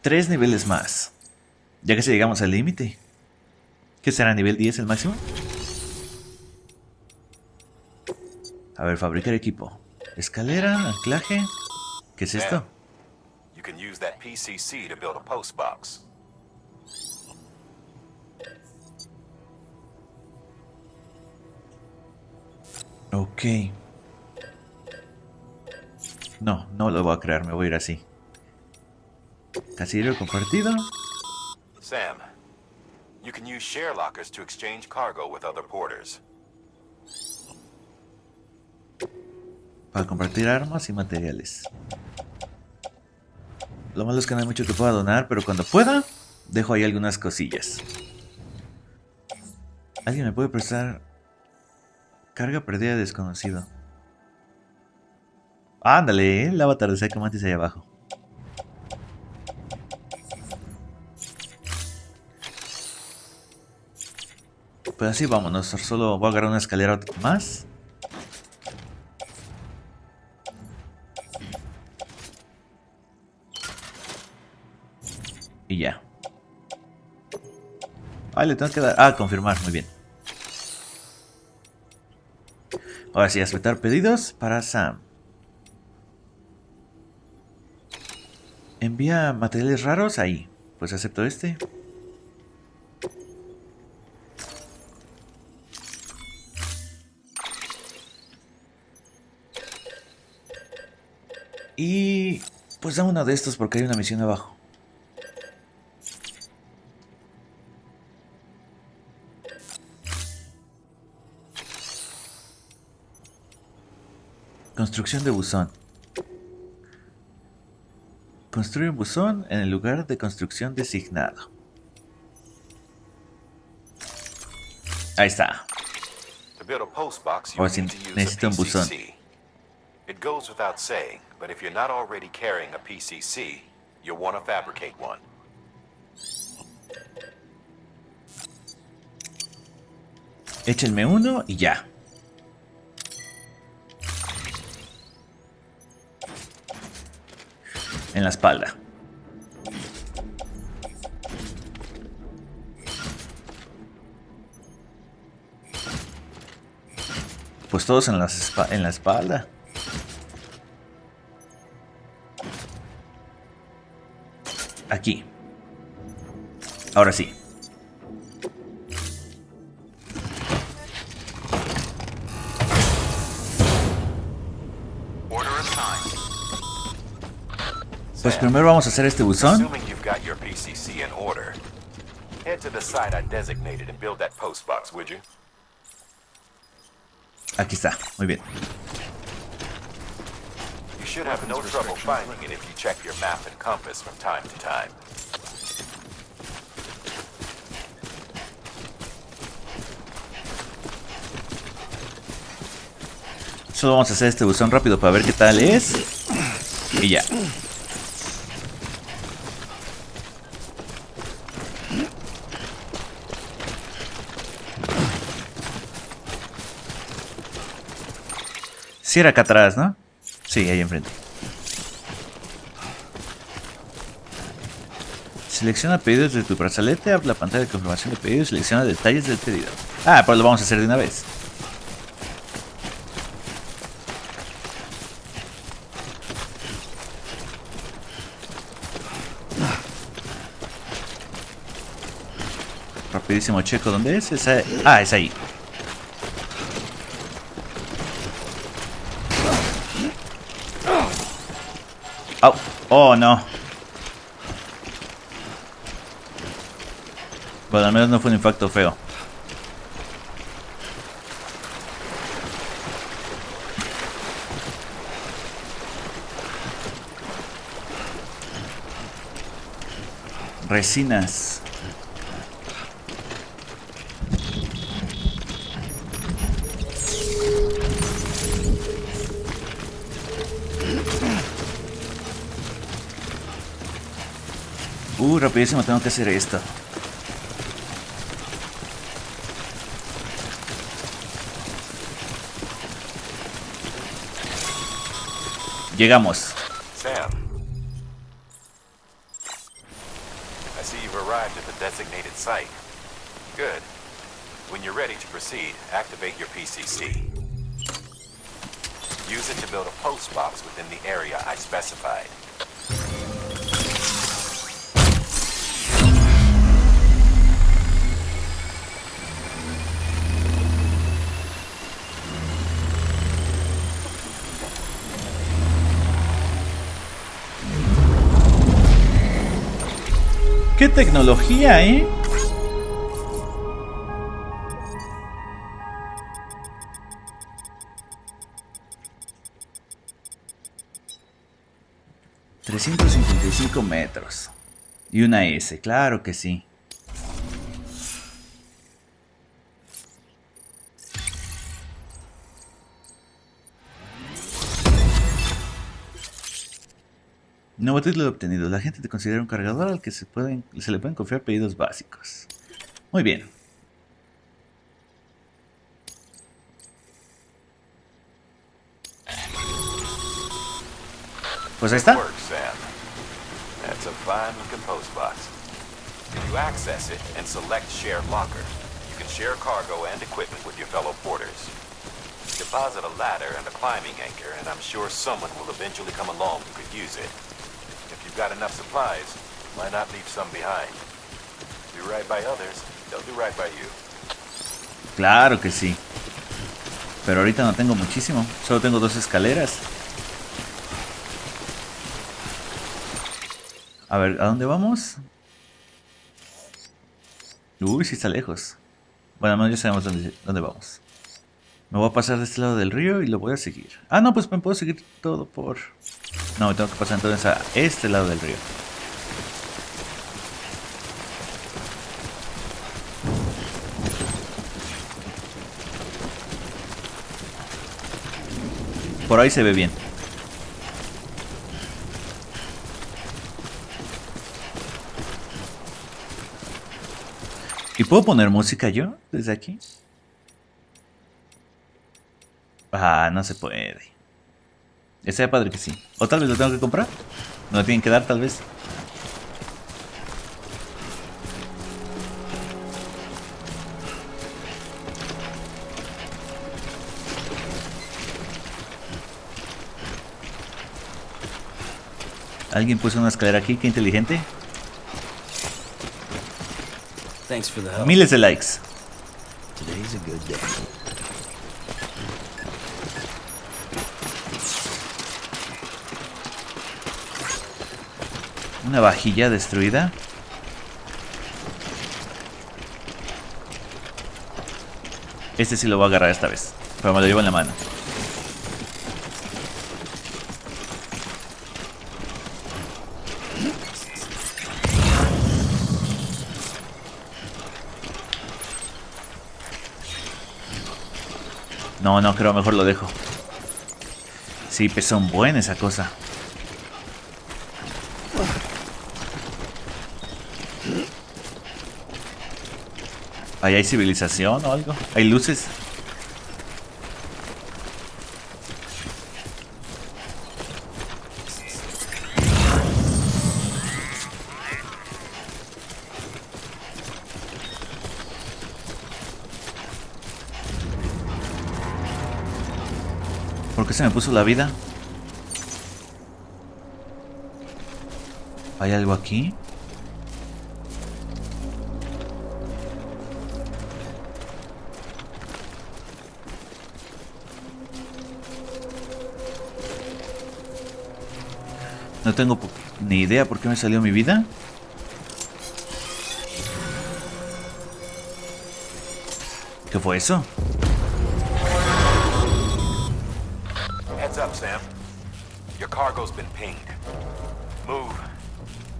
3 niveles más. Ya que si llegamos al límite. ¿Qué será nivel 10 el máximo? A ver, fabricar equipo. Escalera, anclaje. ¿Qué es esto? You can use that PCC to build a post box. Ok. No, no lo voy a crear, me voy a ir así. Casillero compartido. Sam, you can use share lockers to exchange cargo with other porters. Para compartir armas y materiales. Lo malo es que no hay mucho que pueda donar, pero cuando pueda, dejo ahí algunas cosillas. ¿Alguien me puede prestar carga perdida de desconocido? Ándale, el avatar de Psycho Mantis ahí abajo. Pues así vámonos, solo voy a agarrar una escalera más. Y ya. Ah, le tengo que dar... Ah, confirmar, muy bien. Ahora sí, aceptar pedidos para Sam. Envía materiales raros ahí. Pues acepto este. Y... pues da uno de estos porque hay una misión abajo. Construcción de buzón. Construye un buzón en el lugar de construcción designado. Ahí está. Ahora sí, necesito un buzón. It goes without saying, but if you're not already carrying a PCC, you'll want to fabricate one. Échenme uno y ya. En la espalda. Pues todos en la espalda. Aquí. Ahora sí. Pues primero vamos a hacer este buzón. Aquí está, muy bien. You should have no trouble finding it if you check your map and compass from time to time. Solo vamos a hacer este buzón rápido para ver qué tal es. Y ya. Sí era acá atrás, ¿no? Sí, ahí enfrente. Selecciona pedidos de tu brazalete, abre la pantalla de confirmación de pedido y selecciona detalles del pedido. Ah, pues lo vamos a hacer de una vez. Rapidísimo checo, ¿dónde es? Ah, es ahí. Oh, oh no. Bueno, al menos no fue un impacto feo. Resinas. Rapidísimo, tengo que hacer esto. Llegamos. Sam. designated site. Good. When you're ready to proceed, activate your PCC. Use it to build a post box within the area I specified. ¡Qué tecnología, eh! $355 y una S, claro que sí. Nuevo título obtenido. La gente te considera un cargador al que se le pueden confiar pedidos básicos. Muy bien. Pues ahí está. Good work, Sam. That's a fine-looking post box. If you access it and select Share Locker, you can share cargo and equipment with your fellow porters. Deposit a ladder and a climbing anchor, and I'm sure someone will eventually come along who could use it. If you've got enough supplies, why not leave some behind? Do right by others, they'll do right by you. Claro que sí. Pero ahorita no tengo muchísimo. Solo tengo 2 escaleras. A ver, ¿a dónde vamos? Uy, sí está lejos. Bueno, al menos ya sabemos dónde vamos. Me voy a pasar de este lado del río y lo voy a seguir. Ah, no, pues me puedo seguir todo por... No, me tengo que pasar entonces a este lado del río. Por ahí se ve bien. ¿Y puedo poner música yo desde aquí? Ah, no se puede. Estaría padre que sí. O tal vez lo tengo que comprar. Me lo tienen que dar tal vez. Alguien puso una escalera aquí, qué inteligente. Miles de likes. Today's a good day. Una vajilla destruida. Este sí lo voy a agarrar esta vez, pero me lo llevo en la mano. No, creo mejor lo dejo. Sí, pesa un buen esa cosa. Ahí hay civilización o algo. Hay luces. ¿Por qué se me puso la vida? ¿Hay algo aquí? No tengo ni idea por qué me salió mi vida. ¿Qué fue eso? Heads up, Sam. Your cargo's been pinged. Move.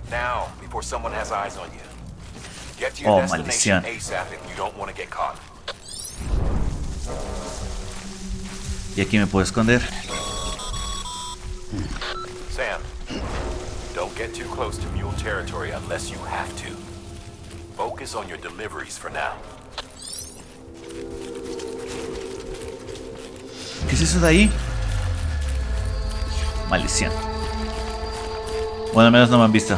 Now, before someone has eyes on you. Get to your destination ASAP if you don't want to get caught. Y aquí me puedo esconder. Sam, don't get too close to mule territory unless you have to. Focus on your deliveries for now. ¿Qué es eso de ahí? Maldición. Bueno, al menos no me han visto.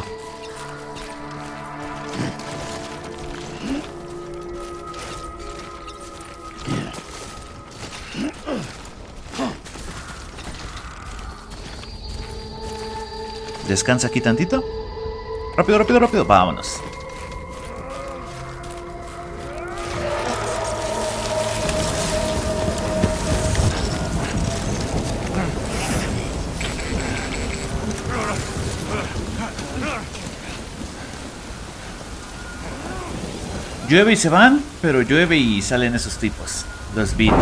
Descansa aquí tantito. Rápido, rápido, rápido. Vámonos. Llueve y se van, pero llueve y salen esos tipos, los bitis.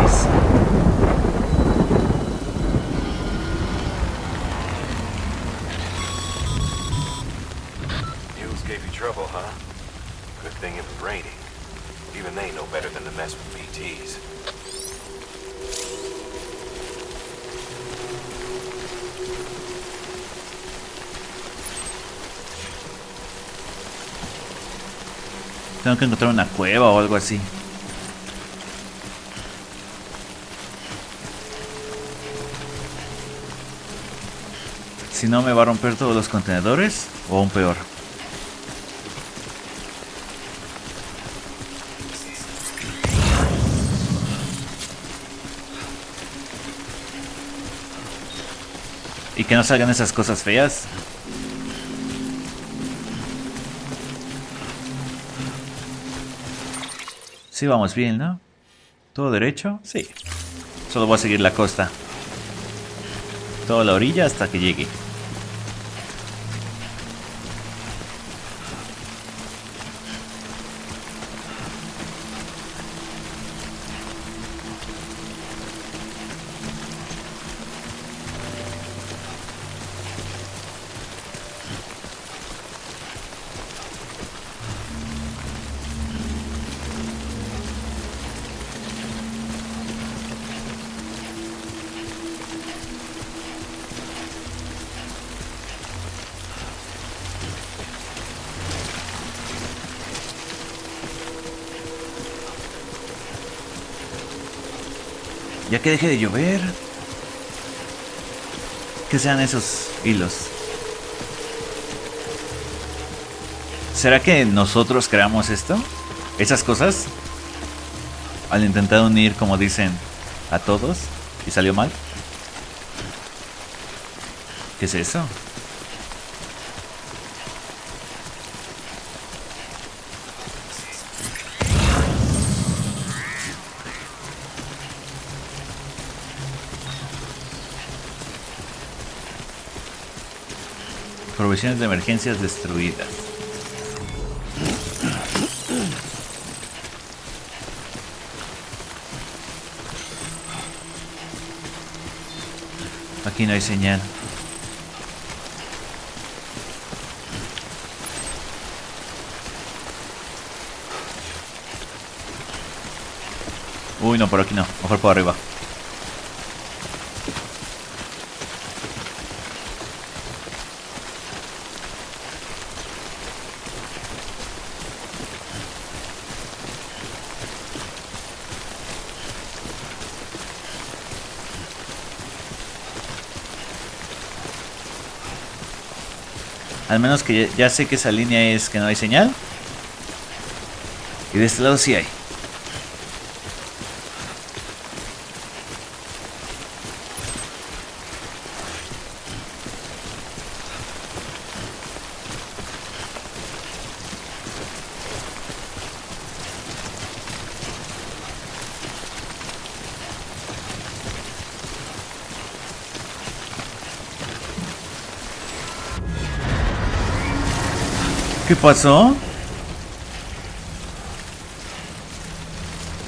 Mules gave you trouble, huh? Good thing it was raining. Even they know better than to mess with BTs. Tengo que encontrar una cueva o algo así. Si no, me va a romper todos los contenedores o aún peor. Y que no salgan esas cosas feas. Sí, vamos bien, ¿no? ¿Todo derecho? Sí. Solo voy a seguir la costa. Toda la orilla hasta que llegue. Ya que deje de llover. Que sean esos hilos. ¿Será que nosotros creamos esto? ¿Esas cosas? Al intentar unir, como dicen, a todos y salió mal. ¿Qué es eso? Provisiones de emergencias destruidas. Aquí no hay señal. Uy, no, por aquí no. Mejor por arriba. Al menos que ya sé que esa línea es que no hay señal. Y de este lado sí hay. ¿Qué pasó?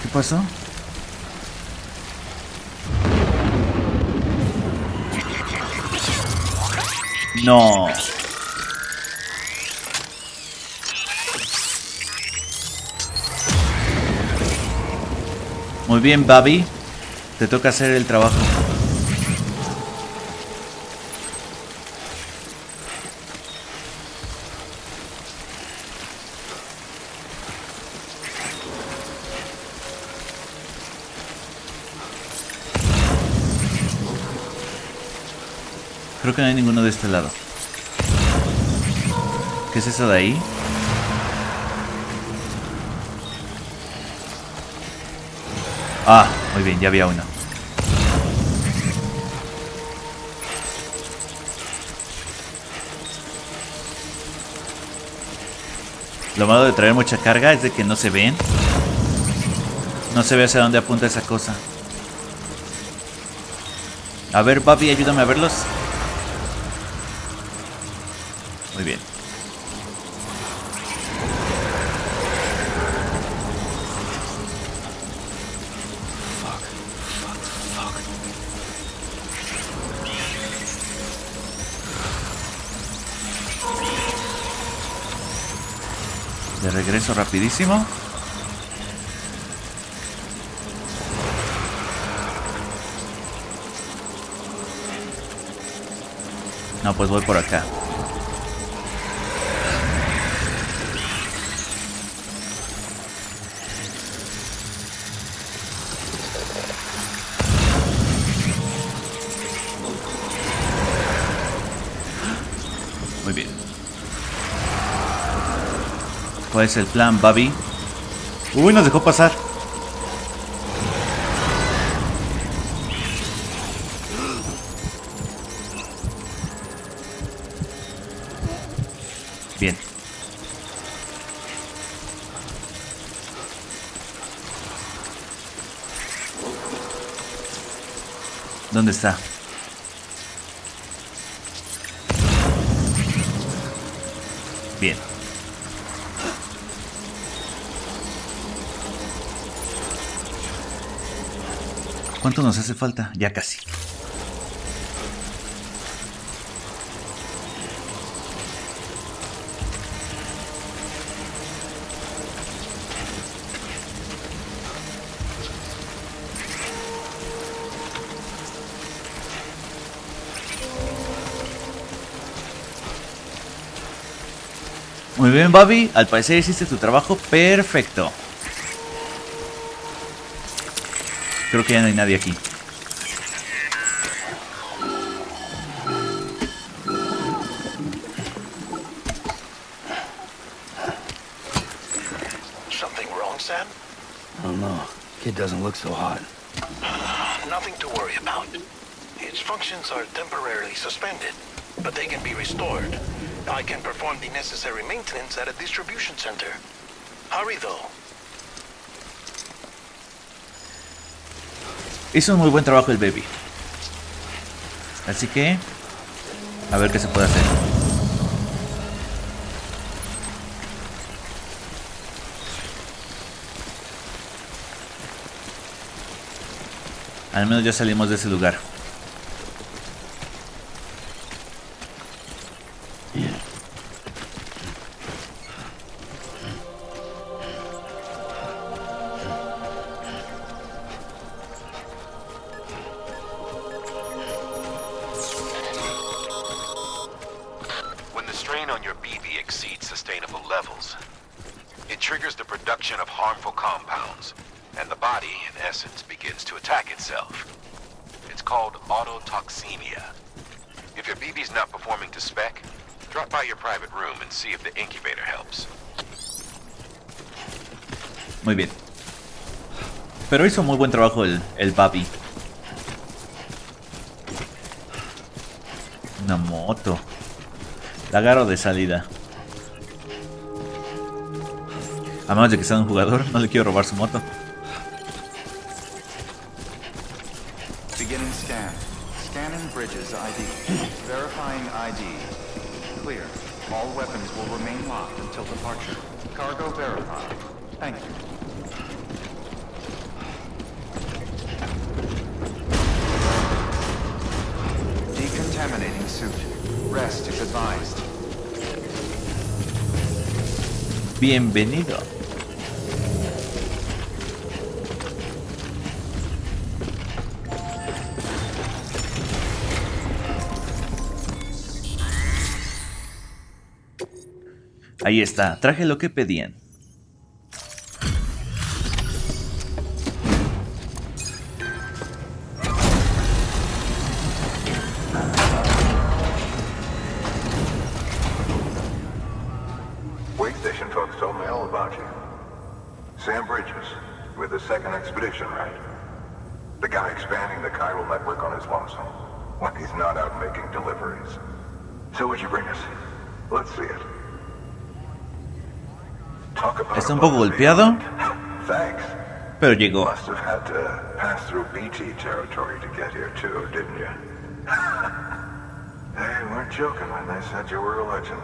¿Qué pasó? No. Muy bien, Babi. Te toca hacer el trabajo. Creo que no hay ninguno de este lado. ¿Qué es eso de ahí? Ah, muy bien, ya había uno. Lo malo de traer mucha carga es de que no se ven. No se ve hacia dónde apunta esa cosa. A ver, Bobby, ayúdame a verlos. Muy bien. De regreso rapidísimo. No, pues voy por acá. Muy bien. ¿Cuál es el plan, Bobby? Uy, nos dejó pasar. Bien. ¿Dónde está? Bien. ¿Cuánto nos hace falta? Ya casi. Muy bien, Bobby. Al parecer hiciste tu trabajo perfecto. Creo que ya no hay nadie aquí. Something wrong, Sam? I don't know. Kid doesn't look so hot. Nothing to worry about. Its functions are temporarily suspended, but they can be restored. I can perform the necessary maintenance at a distribution center. Hurry, though. Hizo un muy buen trabajo el baby. Así que a ver qué se puede hacer. Al menos ya salimos de ese lugar. Strain on your BB exceeds sustainable levels. It triggers the production of harmful compounds, and the body, in essence, begins to attack itself. It's called autotoxemia. If your BB's not performing to spec, drop by your private room and see if the incubator helps. Muy bien. Pero hizo muy buen trabajo el Bobby. Una moto. La agarro de salida. A menos de que sea un jugador, no le quiero robar su moto. Beginning scan. Scanning bridges ID. Verifying ID. Clear. All weapons will remain locked until departure. Cargo verified. Thank you. Decontaminating suit. Rest is advised. Bienvenido. Ahí está, traje lo que pedían. Station folks told me all about you. Sam Bridges, with the second expedition, right? The guy expanding the chiral network on his lonesome. When he's not out making deliveries. So what'd you bring us? Let's see it. Está un poco golpeado, pero llegó. Must have had to pass through BT territory to get here too, didn't you? They weren't joking when they said you were a legend.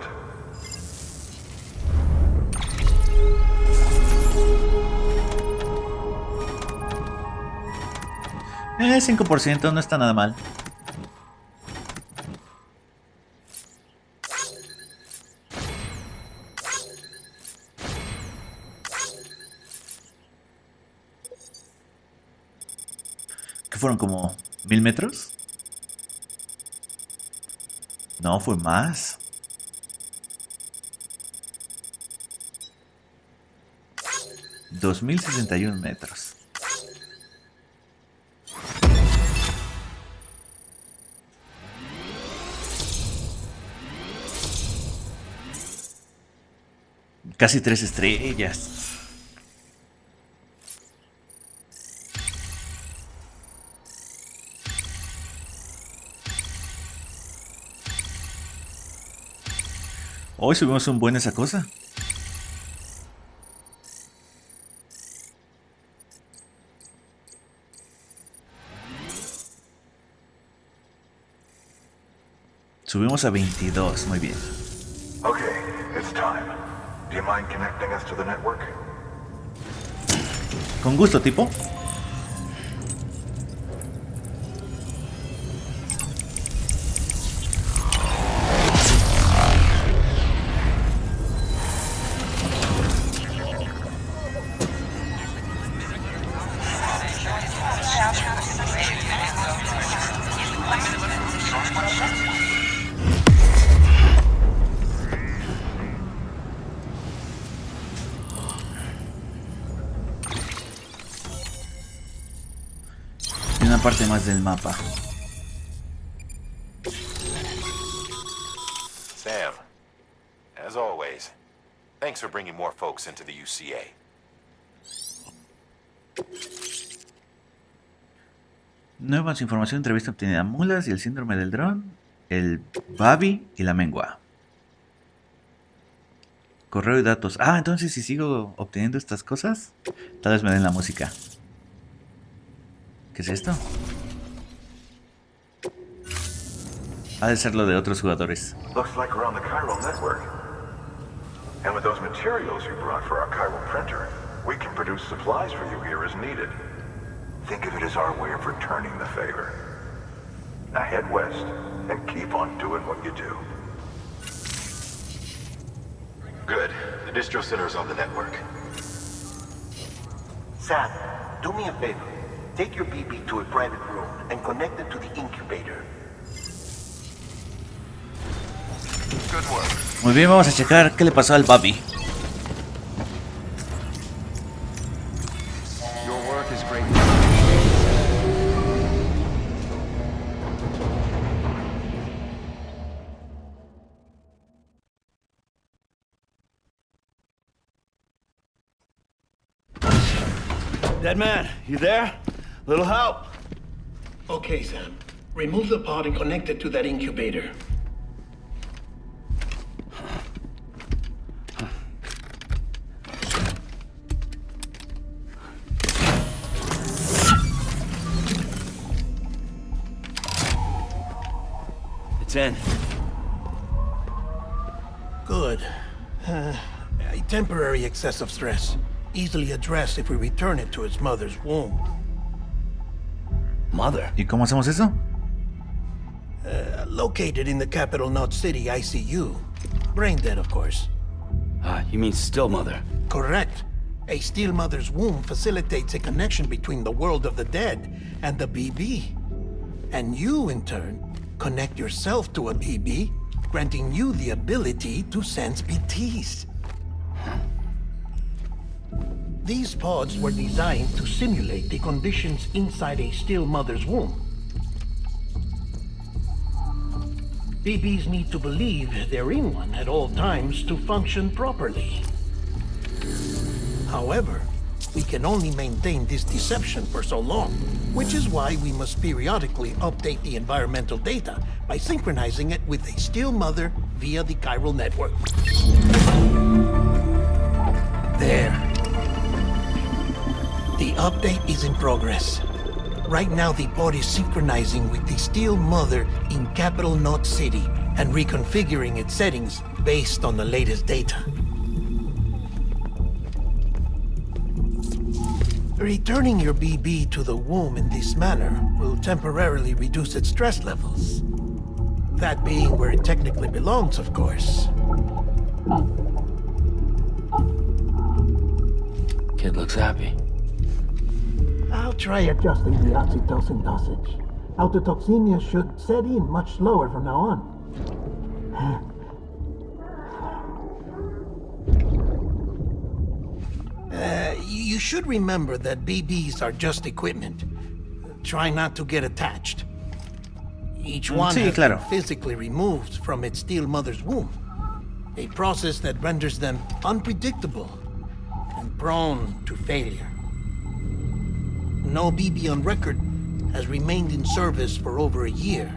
5% no está nada mal. ¿Qué fueron como 1000 metros? No, fue más. $2061 metros. Casi 3 estrellas. Hoy subimos un buen esa cosa. Subimos a 22, muy bien. Okay, it's time. Do you mind connecting us to the network? Con gusto, tipo. Una parte más del mapa. Sam, as always, thanks for bringing more folks into the UCA. Nuevas información, entrevista obtenida, mulas y el síndrome del dron, el Babi y la mengua. Correo y datos. Ah, entonces si sigo obteniendo estas cosas, tal vez me den la música. ¿Qué es esto? Ha de ser lo de otros jugadores. Looks like we're on the chiral network. And with those materials you brought for our chiral printer, we can produce supplies for you here as needed. Think of it as our way of returning the favor. Now head west and keep on doing what you do. Good. The distro center is on the network. Sam, do me a favor. Take your BB to a private room and connect it to the incubator. Good work. Muy bien, vamos a checar qué le pasó al Babi. Your work is great. Dead man, you there? Little help? Okay, Sam. Remove the pod and connect it to that incubator. It's in. Good. A temporary excessive stress. Easily addressed if we return it to its mother's womb. Mother? ¿Y cómo hacemos eso? Located in the capital Knot City ICU. Brain dead, of course. You mean still mother? Correct. A still mother's womb facilitates a connection between the world of the dead and the BB. And you, in turn, connect yourself to a BB, granting you the ability to sense BTs. These pods were designed to simulate the conditions inside a still mother's womb. BBs need to believe they're in one at all times to function properly. However, we can only maintain this deception for so long, which is why we must periodically update the environmental data by synchronizing it with a still mother via the chiral network. There. The update is in progress. Right now, the pod is synchronizing with the Steel Mother in Capital Knot City and reconfiguring its settings based on the latest data. Returning your BB to the womb in this manner will temporarily reduce its stress levels. That being where it technically belongs, of course. Kid looks happy. I'll try adjusting the oxytocin dosage. Autotoxemia should set in much slower from now on. You should remember that BBs are just equipment. Try not to get attached. Each one has been physically removed from its steel mother's womb. A process that renders them unpredictable and prone to failure. No BB on record has remained in service for over a year.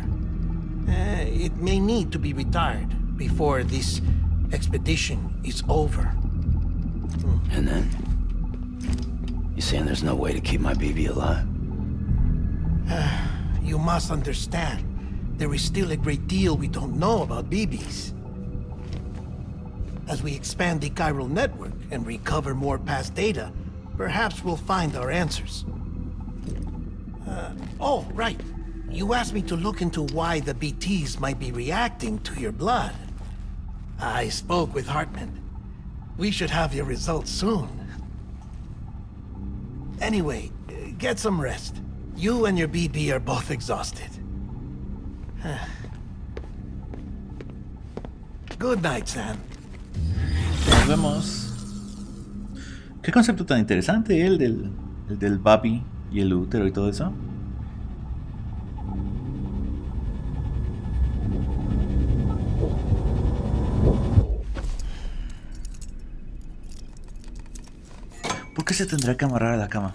It may need to be retired before this expedition is over. And then? You saying there's no way to keep my BB alive? You must understand, there is still a great deal we don't know about BBs. As we expand the chiral network and recover more past data, perhaps we'll find our answers. Oh, right. You asked me to look into why the BTs might be reacting to your blood. I spoke with Hartman. We should have your results soon. Anyway, get some rest. You and your BB are both exhausted. Good night, Sam. Nos vemos. Qué concepto tan interesante el del papi y el útero y todo eso. ¿Por qué se tendrá que amarrar a la cama?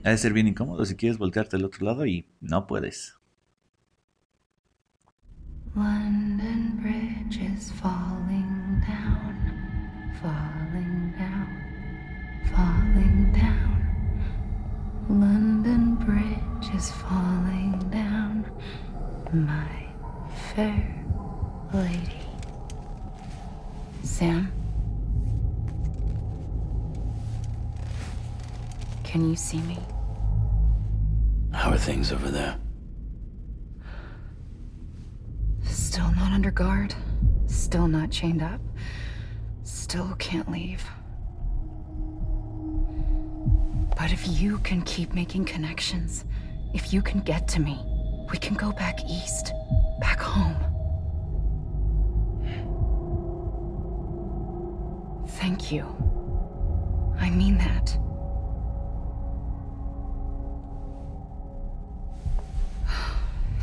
Ha de ser bien incómodo si quieres voltearte al otro lado y no puedes. London Bridge is falling down, falling down, falling down. London Bridge is falling down, my fair lady. Sam? Can you see me? How are things over there? Still not under guard, still not chained up, still can't leave. But if you can keep making connections, if you can get to me, we can go back east, back home. Thank you. I mean that.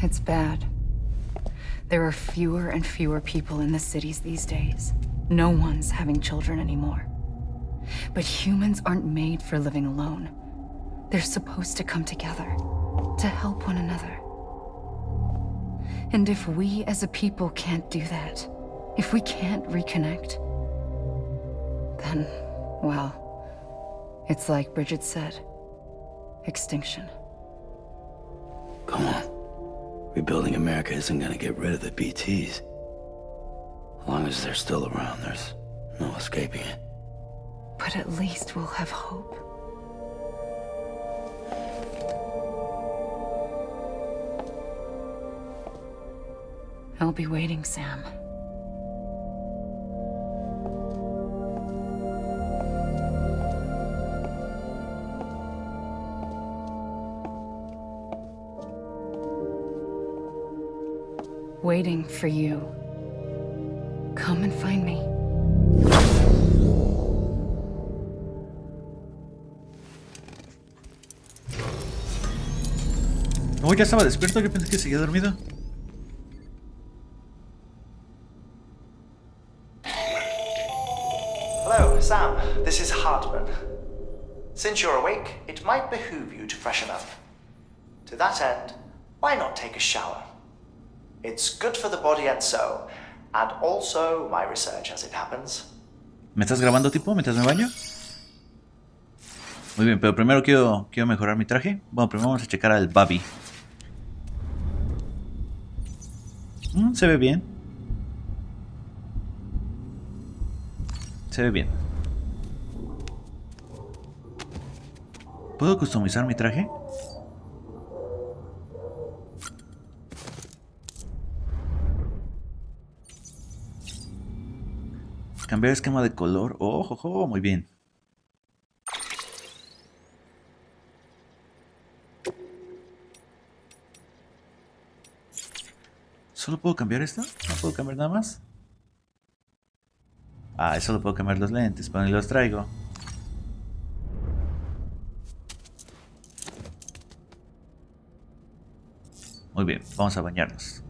It's bad. There are fewer and fewer people in the cities these days. No one's having children anymore. But humans aren't made for living alone. They're supposed to come together, to help one another. And if we as a people can't do that, if we can't reconnect, then, well, it's like Bridget said, extinction. Come on. Rebuilding America isn't gonna get rid of the BTs. As long as they're still around, there's no escaping it. But at least we'll have hope. I'll be waiting, Sam. Waiting for you. Come and find me. No, ya estaba despierto, yo pensé que seguía dormido. Hello, Sam. This is Hartman. Since you're awake, it might behoove you to freshen up. To that end, why not take a shower? It's good for the body and soul, and also my research as it happens. ¿Me estás grabando, tipo, mientras me baño? Muy bien, pero primero quiero mejorar mi traje. Bueno, primero vamos a checar al Babi. Se ve bien. Se ve bien. ¿Puedo customizar mi traje? Cambiar esquema de color. Oh, muy bien. ¿Solo puedo cambiar esto? ¿No puedo cambiar nada más? Ah, solo puedo cambiar los lentes, pero ni los traigo. Muy bien, vamos a bañarnos.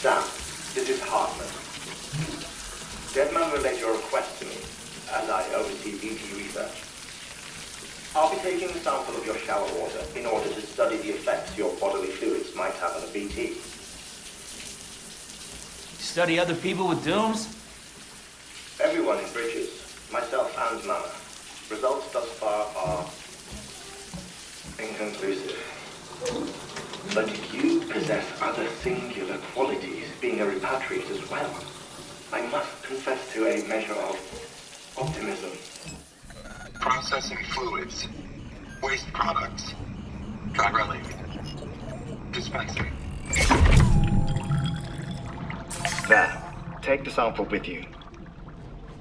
Sam, this is Hartman. Deadman relayed your request to me, as I oversee BP research. I'll be taking a sample of your shower water in order to study the effects your bodily fluids might have on a BT. Study other people with dooms? Everyone in Bridges, myself and Mama. Results thus far are inconclusive. But you possess other singular qualities, being a repatriate as well. I must confess to a measure of optimism. Processing fluids. Waste products. Dry relic. Dispensing. There. Take the sample with you.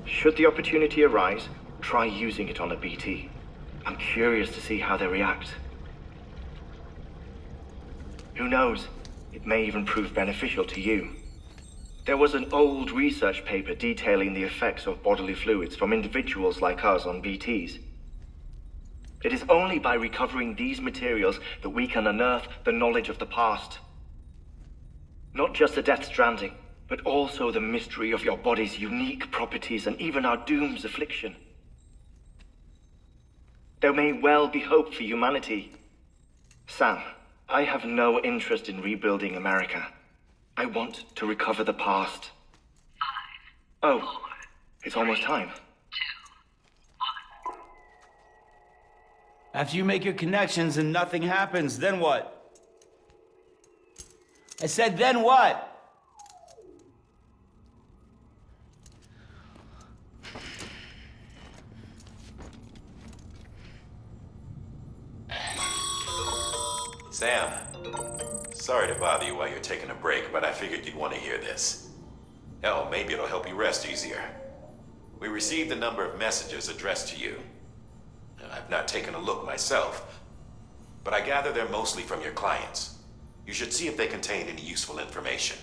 Should the opportunity arise, try using it on a BT. I'm curious to see how they react. Who knows? It may even prove beneficial to you. There was an old research paper detailing the effects of bodily fluids from individuals like us on BTs. It is only by recovering these materials that we can unearth the knowledge of the past. Not just the Death Stranding, but also the mystery of your body's unique properties and even our doom's affliction. There may well be hope for humanity. Sam, I have no interest in rebuilding America. I want to recover the past. 5, 4, it's almost time. 2, 1. After you make your connections and nothing happens, then what? I said, then what? Sam, sorry to bother you while you're taking a break, but I figured you'd want to hear this. Hell, maybe it'll help you rest easier. We received a number of messages addressed to you. I've not taken a look myself, but I gather they're mostly from your clients. You should see if they contain any useful information.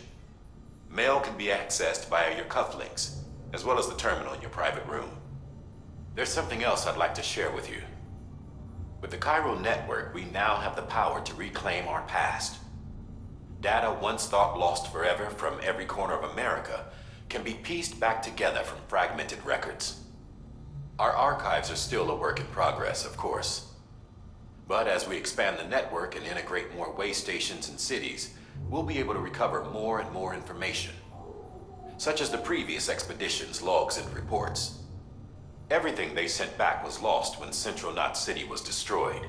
Mail can be accessed via your cufflinks, as well as the terminal in your private room. There's something else I'd like to share with you. With the Chiral network, we now have the power to reclaim our past. Data once thought lost forever from every corner of America can be pieced back together from fragmented records. Our archives are still a work in progress, of course. But as we expand the network and integrate more way stations and cities, we'll be able to recover more and more information, such as the previous expedition's logs and reports. Everything they sent back was lost when Central Knot City was destroyed.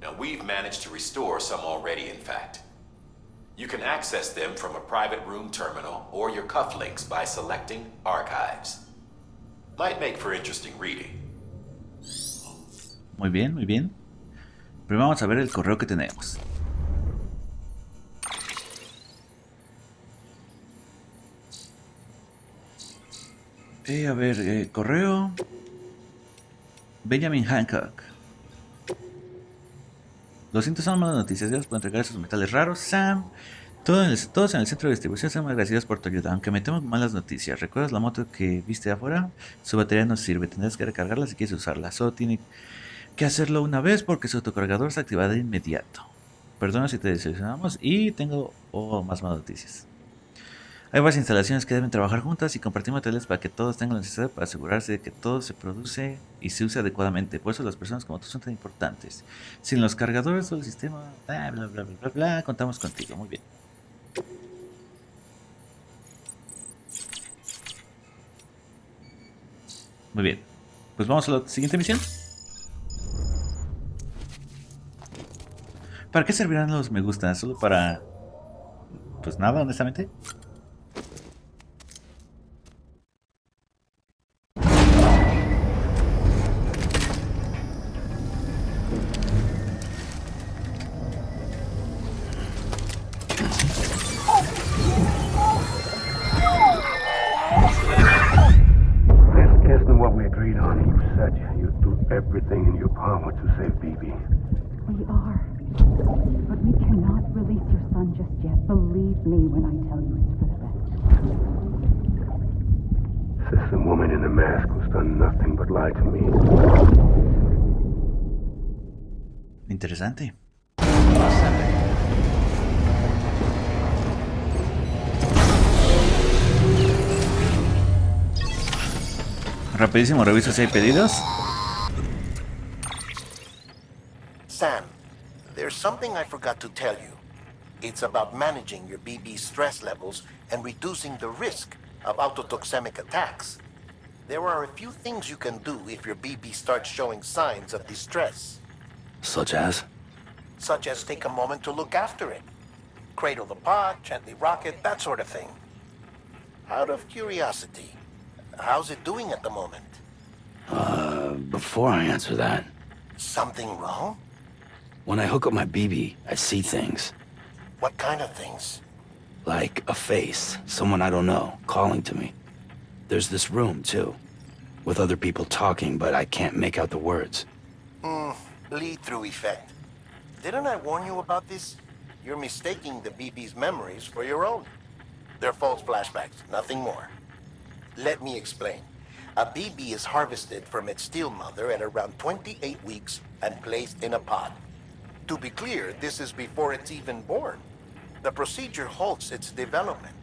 Now we've managed to restore some already, in fact. You can access them from a private room terminal or your cufflinks by selecting Archives. Might make for interesting reading. Muy bien, muy bien. Primero vamos a ver el correo que tenemos. A ver, correo. Benjamin Hancock. Lo siento, son malas noticias. Gracias por entregar esos metales raros. Sam. Todos en el centro de distribución son agradecidos por tu ayuda. Aunque me temo malas noticias. ¿Recuerdas la moto que viste afuera? Su batería no sirve. Tendrás que recargarla si quieres usarla. Solo tiene que hacerlo una vez porque su autocargador se activará de inmediato. Perdona si te decepcionamos y tengo más malas noticias. Hay varias instalaciones que deben trabajar juntas y compartir materiales para que todos tengan lo necesario para asegurarse de que todo se produce y se use adecuadamente. Por eso las personas como tú son tan importantes. Sin los cargadores o el sistema, bla bla bla bla bla bla, contamos contigo. Muy bien. Muy bien. Pues vamos a la siguiente misión. ¿Para qué servirán los me gusta? ¿Solo para... pues nada, honestamente? Everything in your power to save BB. We are. But we cannot release your son just yet. Believe me when I tell you it's for the best. Says the woman in the mask who's done nothing but lie to me. Interesante. Rapidísimo, reviso si hay pedidos. Sam, there's something I forgot to tell you. It's about managing your BB stress levels and reducing the risk of autotoxemic attacks. There are a few things you can do if your BB starts showing signs of distress. Such as? Such as take a moment to look after it. Cradle the pot, gently rock it, that sort of thing. Out of curiosity, how's it doing at the moment? Before I answer that... Something wrong? When I hook up my BB, I see things. What kind of things? Like a face, someone I don't know, calling to me. There's this room, too, with other people talking, but I can't make out the words. Lead-through effect. Didn't I warn you about this? You're mistaking the BB's memories for your own. They're false flashbacks, nothing more. Let me explain. A BB is harvested from its steel mother at around 28 weeks and placed in a pod. To be clear, this is before it's even born. The procedure halts its development.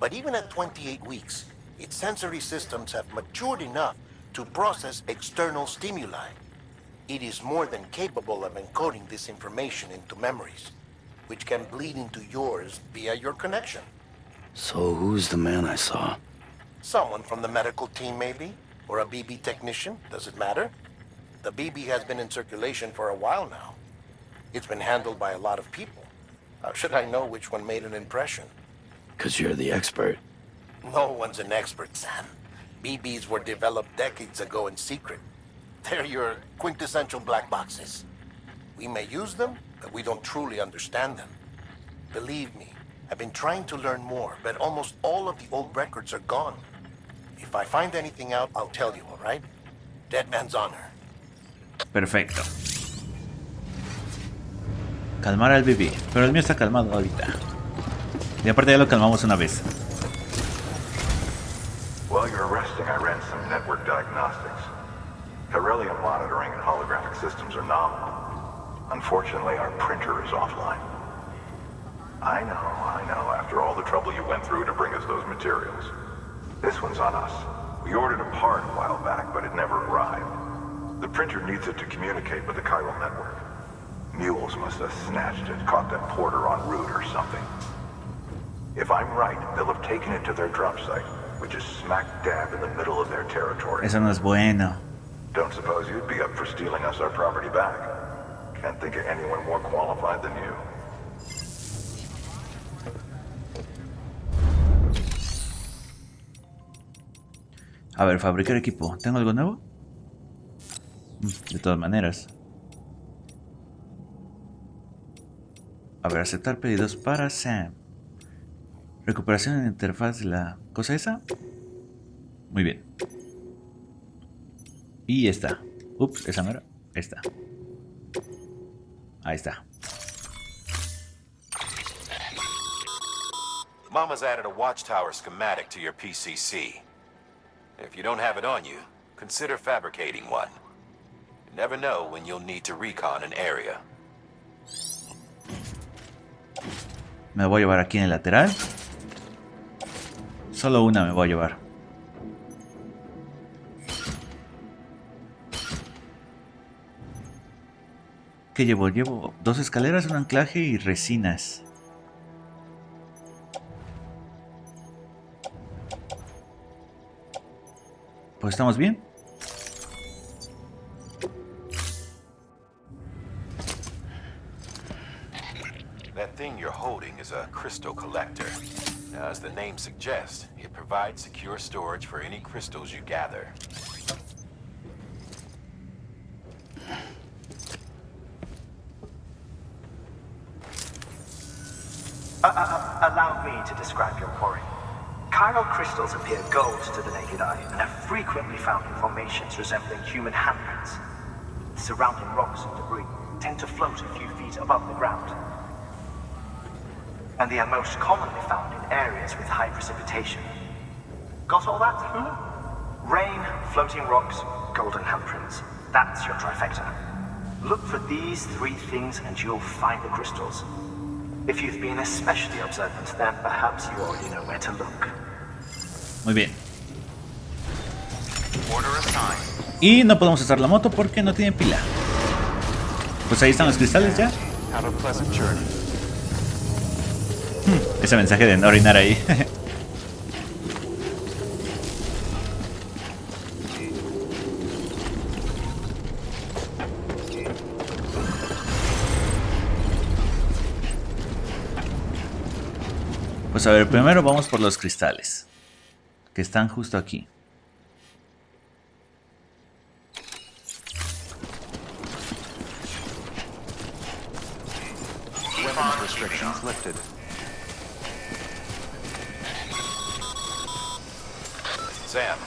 But even at 28 weeks, its sensory systems have matured enough to process external stimuli. It is more than capable of encoding this information into memories, which can bleed into yours via your connection. So who's the man I saw? Someone from the medical team, maybe? Or a BB technician? Does it matter? The BB has been in circulation for a while now. It's been handled by a lot of people. How should I know which one made an impression? 'Cause you're the expert. No one's an expert, Sam. BBs were developed decades ago in secret. They're your quintessential black boxes. We may use them, but we don't truly understand them. Believe me, I've been trying to learn more, but almost all of the old records are gone. If I find anything out, I'll tell you, all right? Dead man's honor. Perfecto. Calmar al bebé. Pero el mío está calmado ahorita. Y aparte ya lo calmamos una vez. While you're resting, I ran some network diagnostics. Beryllium monitoring and holographic systems are nominal. Unfortunately, our printer is offline. I know, after all the trouble you went through to bring us those materials. This one's on us. We ordered a part a while back, but it never arrived. The printer needs it to communicate with the chiral network. Mules must have snatched it, caught that porter en route or something. If I'm right, they'll have taken it to their drop site, which is smack dab in the middle of their territory. Eso no es bueno. Don't suppose you'd be up for stealing us our property back? Can't think of anyone more qualified than you. A ver, fabricar equipo. ¿Tengo algo nuevo? De todas maneras. A ver, aceptar pedidos para Sam. Recuperación en interfaz de la cosa esa. Muy bien. Y esta. Ups, esa no era. Esta. Ahí está. Mama's added a watchtower schematic to your PCC. If you don't have it on you, consider fabricating one. You never know when you'll need to recon an area. Me voy a llevar aquí en el lateral. Solo una me voy a llevar. ¿Qué llevo? Llevo 2 escaleras, un anclaje y resinas. Pues estamos bien. That thing you're holding is a crystal collector. Now, as the name suggests, it provides secure storage for any crystals you gather. Allow me to describe your quarry. Chiral crystals appear gold to the naked eye and are frequently found in formations resembling human handprints. Surrounding rocks and debris tend to float a few feet above the ground. And they are most commonly found in areas with high precipitation. Got all that? Rain, floating rocks, golden handprints. That's your trifecta. Look for these 3 things and you'll find the crystals. If you've been especially observant, then perhaps you already know where to look. Muy bien. Y no podemos usar la moto porque no tiene pila. Pues ahí están los cristales ya. Ese mensaje de no orinar ahí. Pues a ver, primero vamos por los cristales, que están justo aquí. Weapons restrictions lifted. Sam,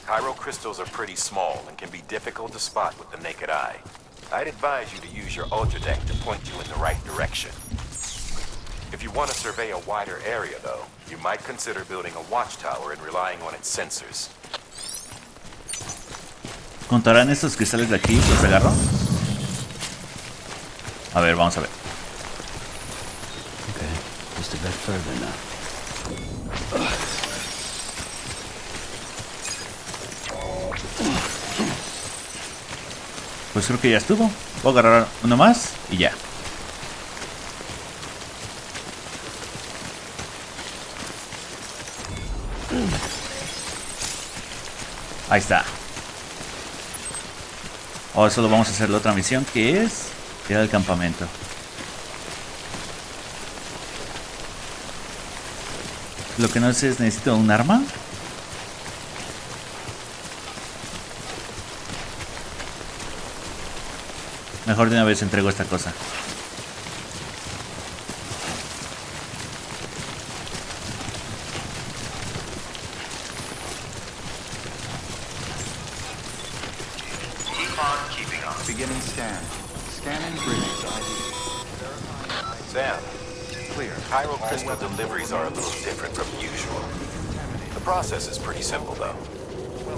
chiral crystals are pretty small and can be difficult to spot with the naked eye. I'd advise you to use your ultra deck to point you in the right direction. If you want to survey a wider area, though, you might consider building a watchtower and relying on its sensors. ¿Contarán estos cristales de aquí? ¿Los agarro? A ver, vamos a ver. Okay, just a bit further now. Pues creo que ya estuvo. Voy a agarrar uno más y ya. Ahí está. Ahora solo vamos a hacer la otra misión, que es ir al campamento. Lo que no sé es, necesito un arma. Mejor de una vez entrego esta cosa. Beginning scan. Scanning bridges ID. Sam, clear. Chiral crystal deliveries are a little different from usual. The process is pretty simple, though.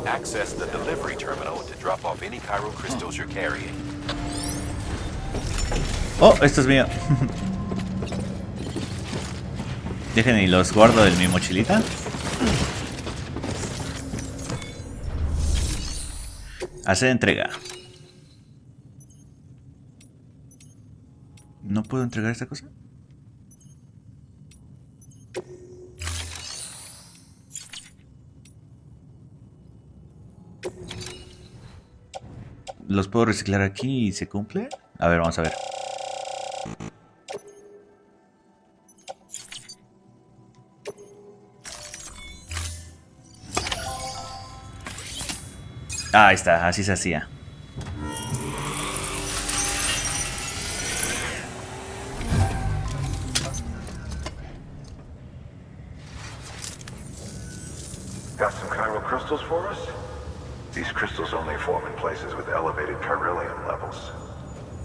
Access the delivery terminal to drop off any chiral crystals you're carrying. Oh, esto es mío. Dejen y los guardo en mi mochilita. Hacer entrega. ¿No puedo entregar esta cosa? ¿Los puedo reciclar aquí y se cumple? A ver, vamos a ver. Ah, ahí está, así se hacía. Got some chiral crystals for us? These crystals only form in places with elevated chiralium levels,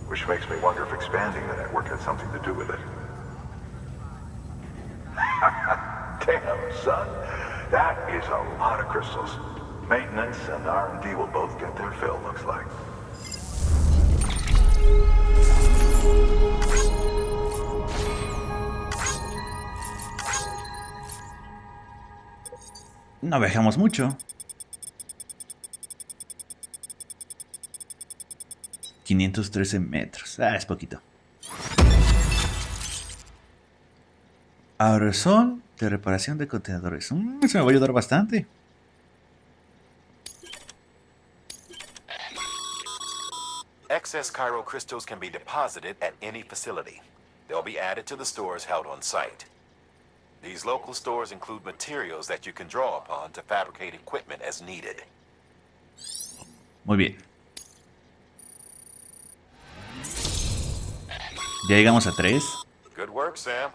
which makes me wonder if expanding the network had something to do with it. Damn, son. That is a lot of crystals. Maintenance and R&D will both get their fill, looks like. No viajamos mucho. 513 metros. Ah, es poquito. Aerosol de reparación de contenedores. Eso me va a ayudar bastante. Excess Cairo crystals can be deposited at any facility. They'll be added to the stores held on site. These local stores include materials that you can draw upon to fabricate equipment as needed. Muy bien. Ya llegamos a 3. Good work, Sam.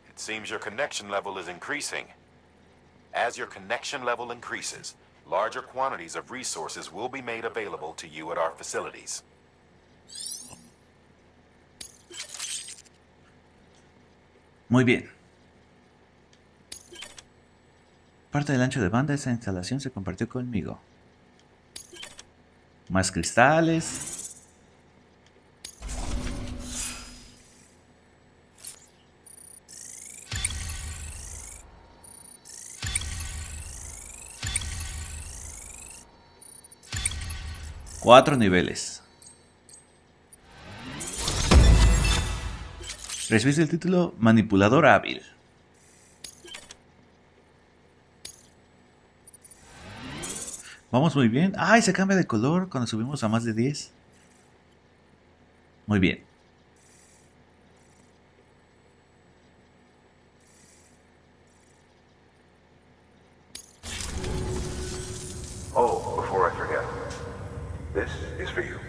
It seems your connection level is increasing. As your connection level increases, larger quantities of resources will be made available to you at our facilities. Muy bien. Parte del ancho de banda de esa instalación se compartió conmigo. Más cristales. Cuatro niveles. Recibiste el título Manipulador Hábil. Vamos muy bien. ¡Ay! Se cambia de color cuando subimos a más de 10. Muy bien. Oh, before I forget. This is for you.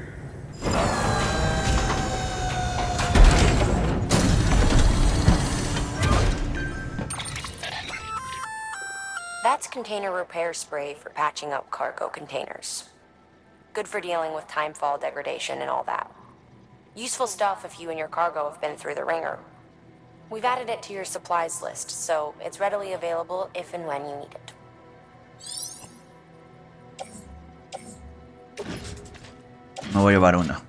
That's container repair spray for patching up cargo containers. Good for dealing with timefall degradation and all that. Useful stuff if you and your cargo have been through the ringer. We've added it to your supplies list, so it's readily available if and when you need it. Me voy a llevar uno.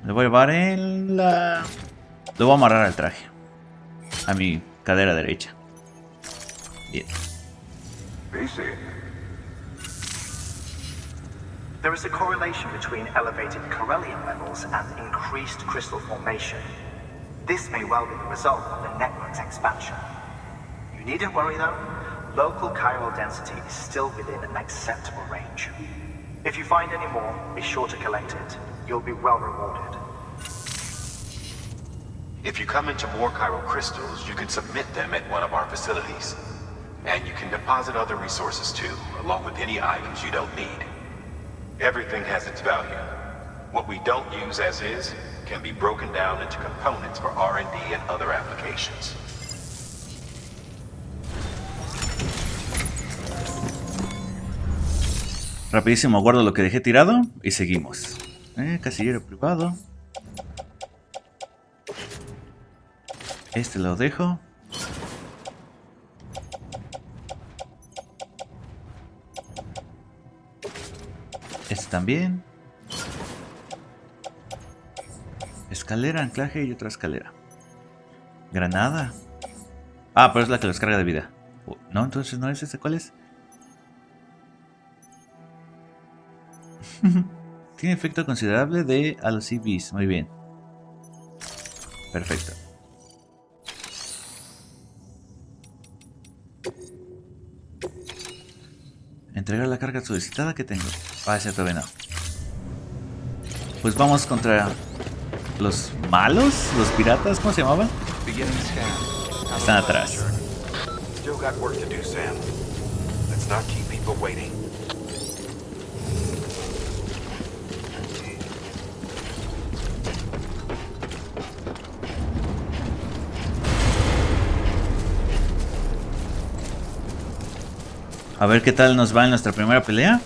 Le voy a llevar en la... Lo voy a amarrar al traje. A mi cadera derecha. Bien. There is a correlation between elevated Corellium levels and increased crystal formation. This may well be the result of the network's expansion. You needn't worry though. Local chiral density is still within an acceptable range. If you find any more, be sure to collect it. You'll be well rewarded. If you come into more chiral crystals, you can submit them at one of our facilities. And you can deposit other resources too, along with any items you don't need. Everything has its value. What we don't use as is can be broken down into components for R&D and other applications. Rapidísimo guardo lo que dejé tirado y seguimos. Casillero privado. Este lo dejo. Este también. Escalera, anclaje y otra escalera. Granada. Ah, pero es la que los carga de vida. No, entonces no es esta. ¿Cuál es? Tiene efecto considerable de a los CVs. Muy bien. Perfecto. Entregar la carga solicitada que tengo. Ah, ese todavía no. Pues vamos contra los malos, los piratas, ¿cómo se llamaban? Están atrás. Still got work to do, Sam. Let's not keep people waiting. A ver qué tal nos va en nuestra primera pelea.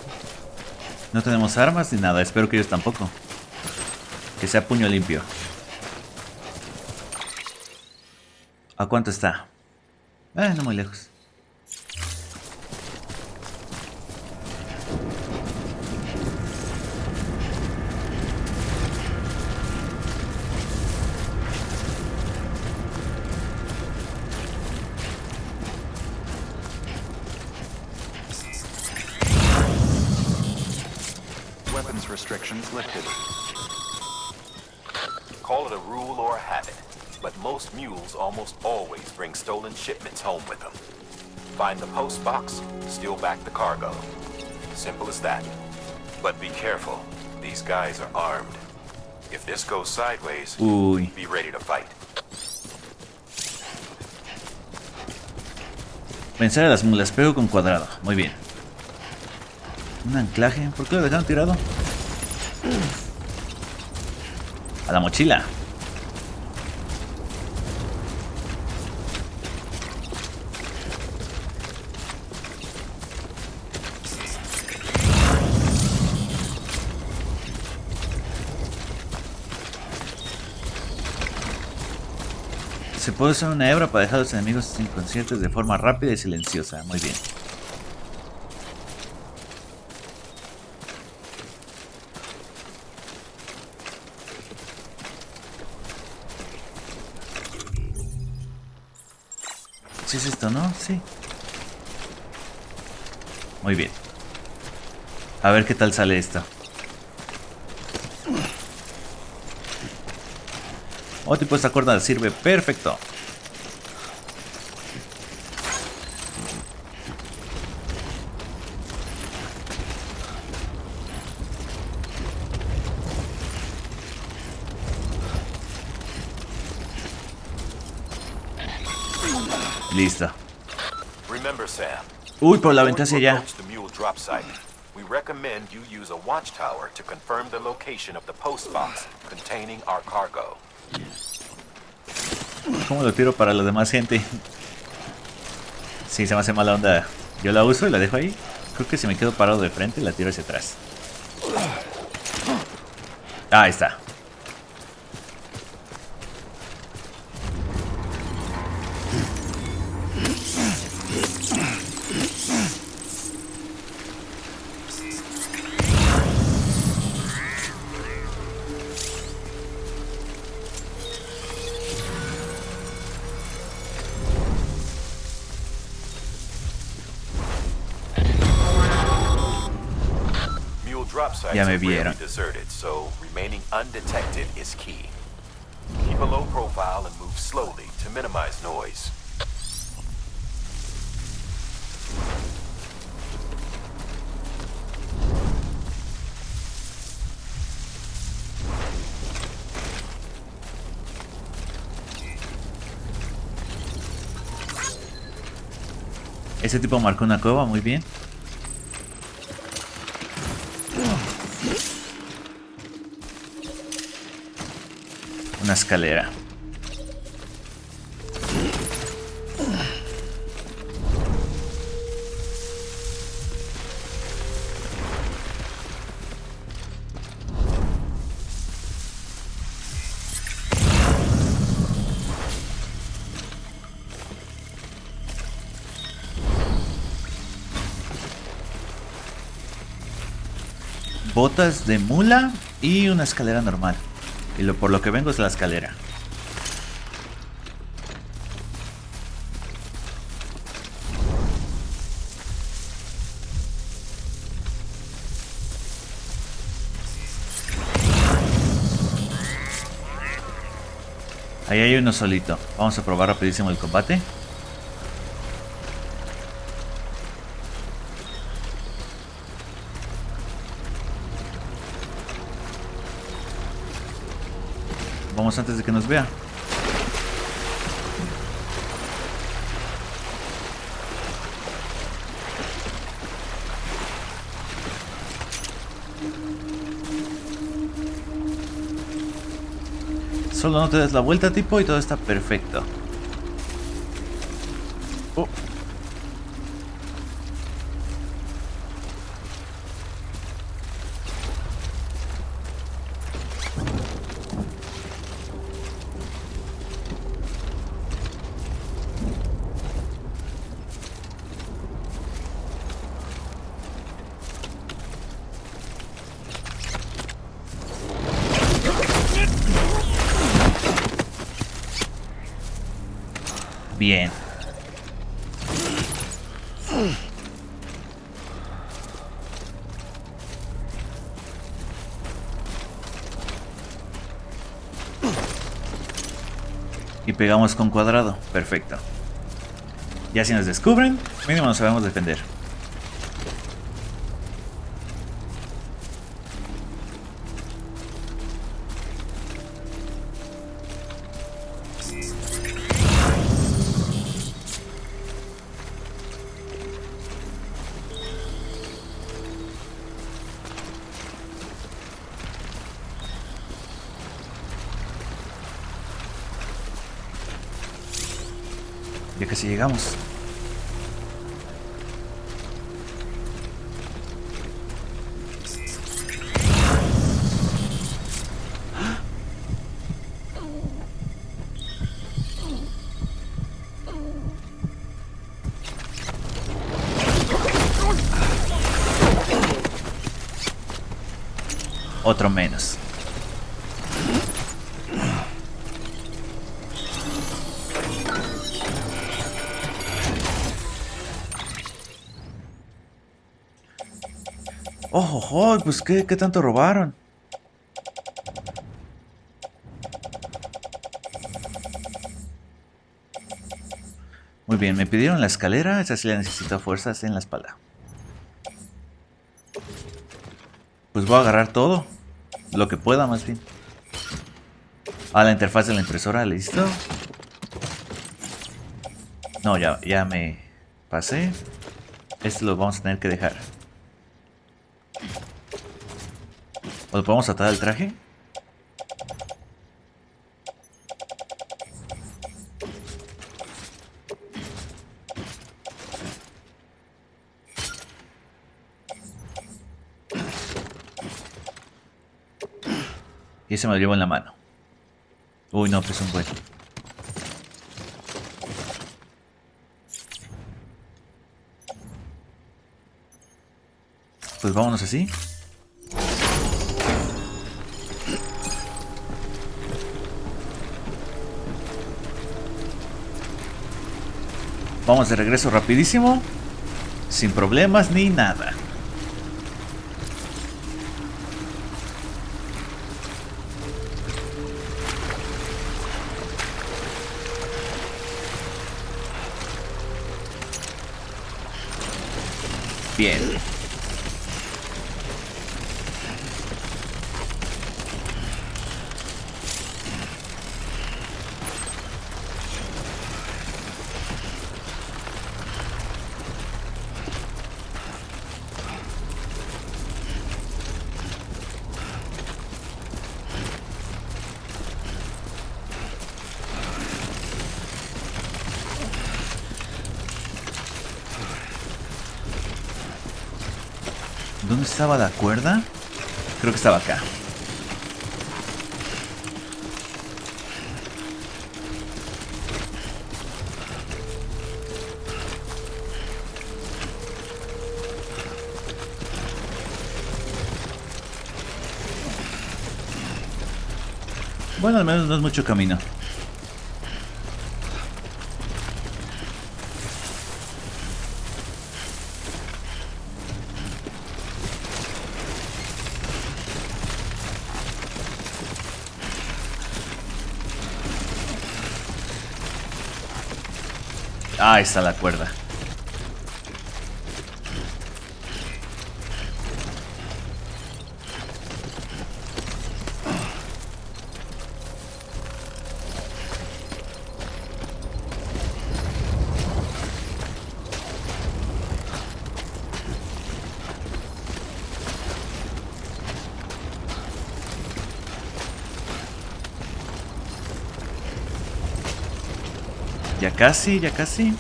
No tenemos armas ni nada, espero que ellos tampoco. Que sea puño limpio. ¿A cuánto está? No muy lejos. weapons restrictions lifted. Call it a rule or a habit, but most mules almost always bring stolen shipments home with them. Find the post box, steal back the cargo. Simple as that. But be careful. These guys are armed. If this goes sideways, be ready to fight. Vencer a las mulas, pego con cuadrado. Muy bien. Un anclaje. ¿Por qué lo dejaron tirado? A la mochila. Se puede usar una hebra para dejar a los enemigos inconscientes de forma rápida y silenciosa. Muy bien. ¿Sí es esto, no? Sí. Muy bien. A ver qué tal sale esto. Oh, tipo esta cuerda sirve perfecto. Listo. Remember, Sam. Uy, por la ventana hacia allá. We recommend you use a watchtower to confirm the location of the post box containing our cargo. ¿Cómo lo tiro para la demás gente? Sí, se me hace mala onda. Yo la uso y la dejo ahí. Creo que si me quedo parado de frente, la tiro hacia atrás. Ah, ahí está. Ya me vieron. Deserted, so remaining undetected is key. Keep a low profile and move slowly to minimize noise. Ese tipo marcó una cueva, muy bien. Una escalera. Botas de mula y una escalera normal. Y por lo que vengo es la escalera. Ahí hay uno solito. Vamos a probar rapidísimo el combate. Vamos antes de que nos vea. Solo no te des la vuelta, tipo, y todo está perfecto. Oh. Bien. Y pegamos con cuadrado. Perfecto. Ya si nos descubren, mínimo nos sabemos defender. Ya casi llegamos. Otro menos. Oh, pues ¿qué tanto robaron? Muy bien, me pidieron la escalera, esa sí la necesito a fuerzas en la espalda. Pues voy a agarrar todo, lo que pueda más bien. La interfaz de la impresora, listo. No, ya me pasé. Esto lo vamos a tener que dejar. ¿O lo podemos atar al traje? Y ese me lo llevo en la mano. Uy, no, pues un buen. Pues vámonos así. Vamos de regreso rapidísimo. Sin problemas ni nada. Bien. ¿Dónde estaba la cuerda? Creo que estaba acá. Bueno, al menos no es mucho camino. Ahí está la cuerda. Ya casi, ya casi.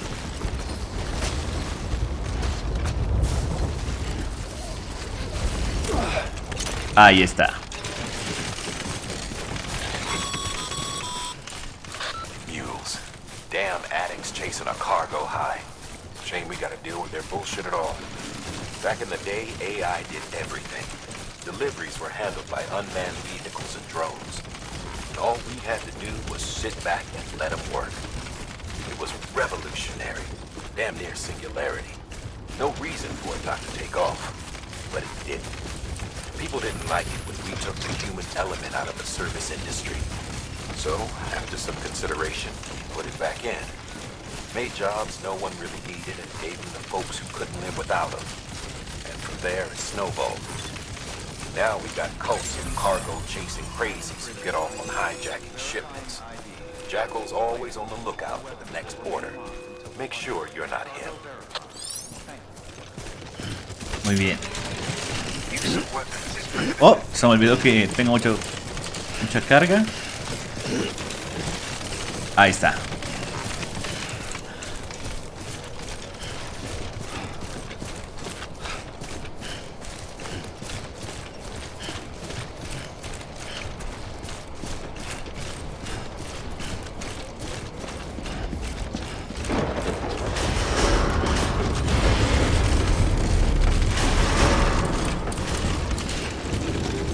Ahí está. Mules. Damn addicts chasing a cargo high. Shame we gotta deal with their bullshit at all. Back in the day, AI did everything. Deliveries were handled by unmanned vehicles and drones. And all we had to do was sit back and let them work. It was revolutionary. Damn near singularity. No reason for it not to take off. But it didn't. People didn't like it when we took the human element out of the service industry. So, after some consideration, put it back in. Made jobs no one really needed and gave them to folks who couldn't live without them. And from there, it snowballed. Now we got cults of cargo chasing crazies who get off on hijacking shipments. Jackal's always on the lookout for the next order. Make sure you're not him. Muy bien. Oh, se me olvidó que tengo mucha carga. Ahí está.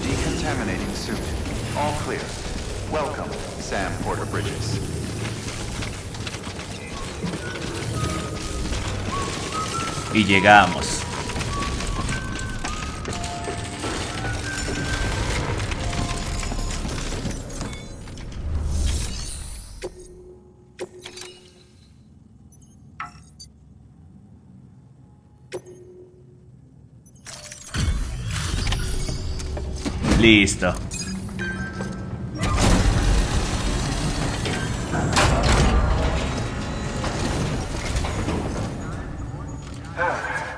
Decontaminating suit. All clear. Welcome, Sam Porter Bridges. Y llegamos. Listo.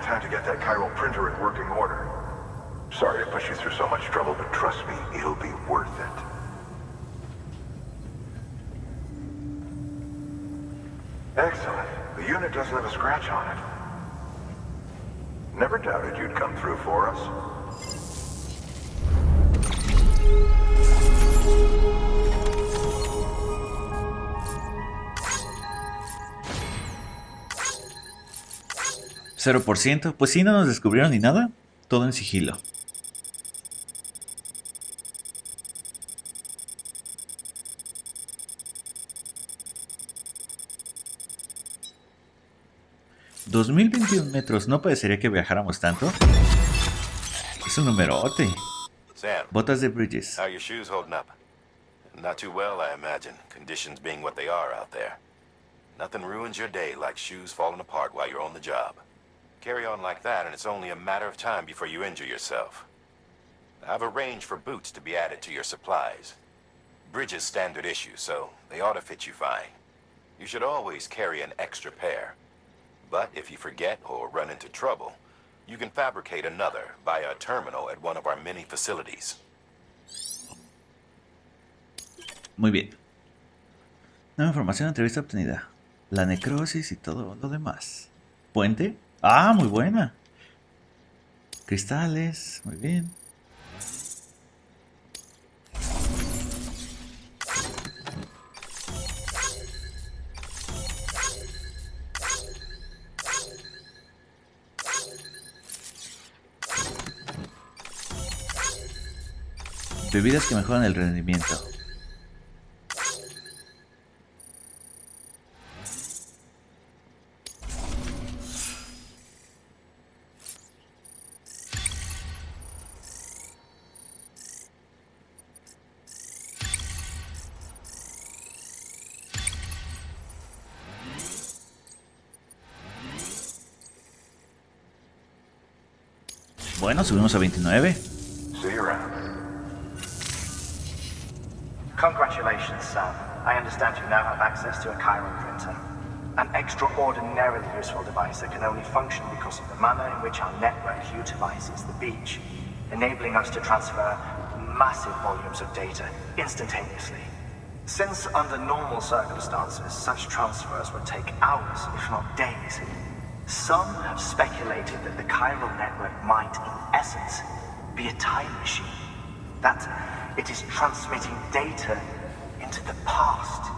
Time to get that chiral printer in working order. Sorry to push you through so much trouble, but trust me, it'll be worth it. Excellent. The unit doesn't have a scratch on it. Never doubted you'd come through for us. 0%. Pues sí, no nos descubrieron ni nada. Todo en sigilo. $2021 metros. No parecería que viajáramos tanto. Es un numerote. Sam. Botas de Bridges. How are your shoes holding up? Not too well, I imagine. Conditions being what they are out there. Nothing ruins your day like shoes falling apart while you're on the job. Carry on like that, and it's only a matter of time before you injure yourself. I've arranged for boots to be added to your supplies. Bridges standard issue, so they ought to fit you fine. You should always carry an extra pair. But if you forget or run into trouble, you can fabricate another via a terminal at one of our many facilities. Muy bien. Nueva información, entrevista obtenida. La necrosis y todo lo demás. ¿Puente? Ah, muy buena. Cristales, muy bien. Bebidas que mejoran el rendimiento. Bueno, subimos a 29. See you around. Congratulations, Sam. I understand you now have access to a chiral printer. An extraordinarily useful device that can only function because of the manner in which our network utilizes the beach, enabling us to transfer massive volumes of data instantaneously. Since under normal circumstances, such transfers would take hours, if not days, some have speculated that the chiral network might, in essence, be a time machine. That it is transmitting data into the past.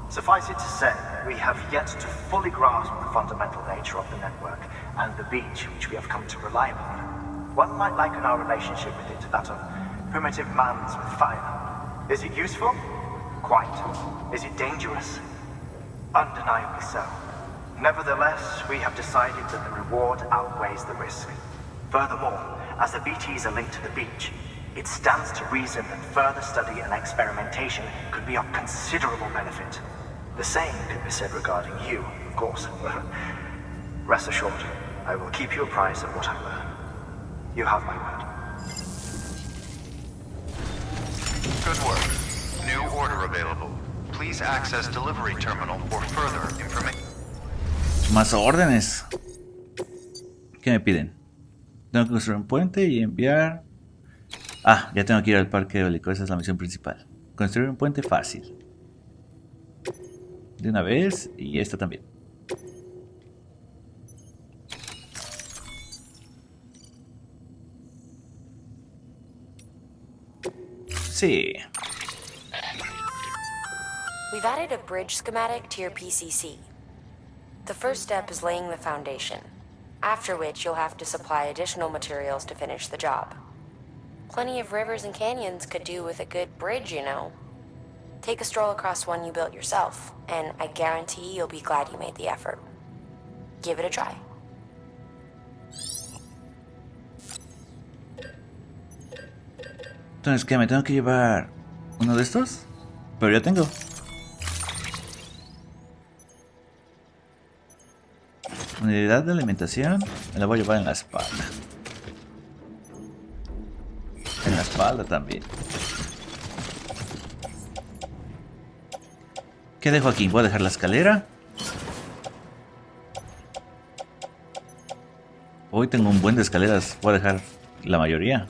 Suffice it to say, we have yet to fully grasp the fundamental nature of the network and the beach which we have come to rely upon. One might liken our relationship with it to that of primitive man's with fire. Is it useful? Quite. Is it dangerous? Undeniably so. Nevertheless, we have decided that the reward outweighs the risk. Furthermore, as the BTs are linked to the beach, It stands to reason that further study and experimentation could be of considerable benefit. The same could be said regarding you, of course. Rest assured, I will keep you apprised of what I learn. You have my word. Good work. New order available. Please access delivery terminal for further information. Más órdenes. ¿Qué me piden? Tengo que construir un puente y enviar... Ah, ya tengo que ir al parque eólico. Esa es la misión principal. Construir un puente fácil. De una vez. Y esta también. Sí. We've added a bridge schematic to your PCC. The first step is laying the foundation, after which you'll have to supply additional materials to finish the job. Plenty of rivers and canyons could do with a good bridge, you know. Take a stroll across one you built yourself, and I guarantee you'll be glad you made the effort. Give it a try. Entonces, ¿qué? ¿Me tengo que llevar uno de estos? Pero ya tengo. Unidad de alimentación. Me la voy a llevar en la espalda. En la espalda también. ¿Qué dejo aquí? Voy a dejar la escalera. Hoy tengo un buen de escaleras. Voy a dejar la mayoría.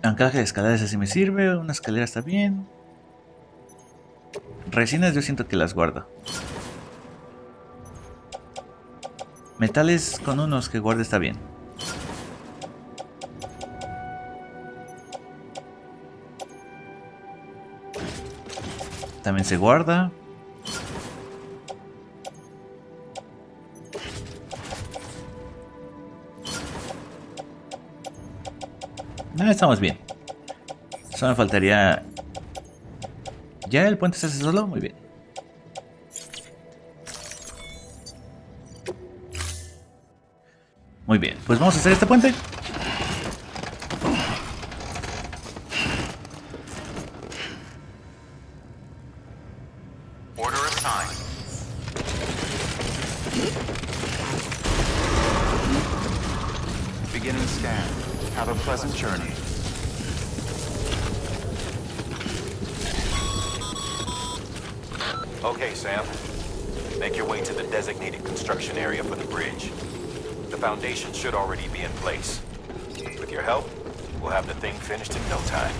Anclaje de escaleras así me sirve. Una escalera está bien. Resinas yo siento que las guardo. Metales con unos que guarde está bien. También se guarda. No, estamos bien. Solo me faltaría... ¿Ya el puente se hace solo? Muy bien. Muy bien, pues vamos a hacer este puente. Order assigned. Beginning scan. Have a pleasant journey. Okay, Sam. Make your way to the designated construction area for the bridge. The foundation should already be in place. With your help, we'll have the thing finished in no time.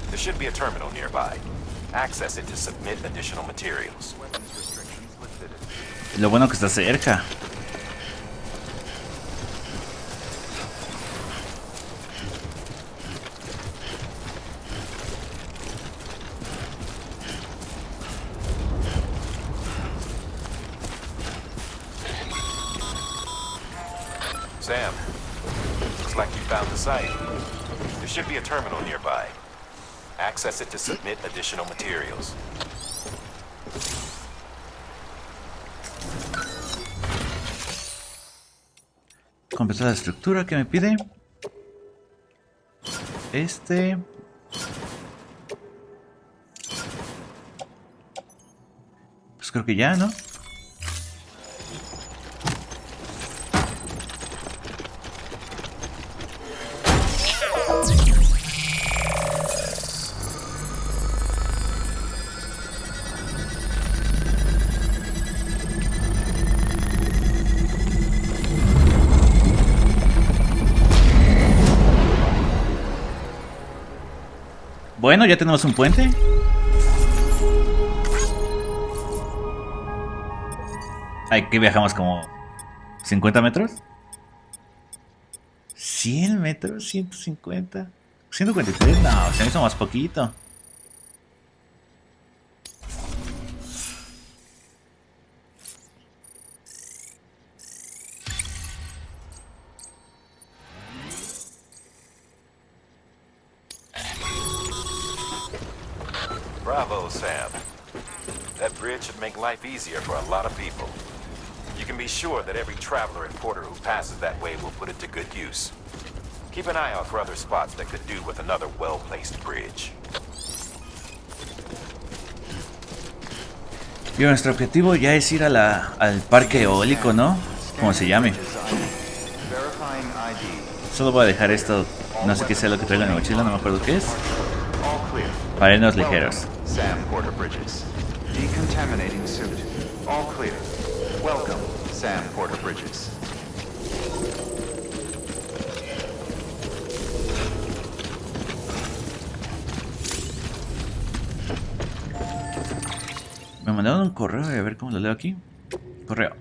There should be a terminal nearby. Access it to submit additional materials. Lo bueno que está cerca. Sam, looks like you found the site. There should be a terminal nearby. Access it to submit additional materials. Completar la estructura que me pide. Pues creo que ya, ¿no? Bueno, ya tenemos un puente. Aquí viajamos como 50 metros. 100 metros, 150, 143. No, se me hizo más poquito. Bravo, Sam. That bridge should make life easier for a lot of people. You can be sure that every traveler and porter who passes that way will put it to good use. Keep an eye out for other spots that could do with another well-placed bridge. Y nuestro objetivo ya es ir a al parque eólico, ¿no? Como se llame. Solo voy a dejar esto, no sé qué sea lo que traigo en la mochila, no me acuerdo qué es. Para irnos ligeros. Sam Porter Bridges. Decontaminating suit. All clear. Welcome, Sam Porter Bridges. Me mandaron un correo, a ver cómo lo leo aquí. Correo.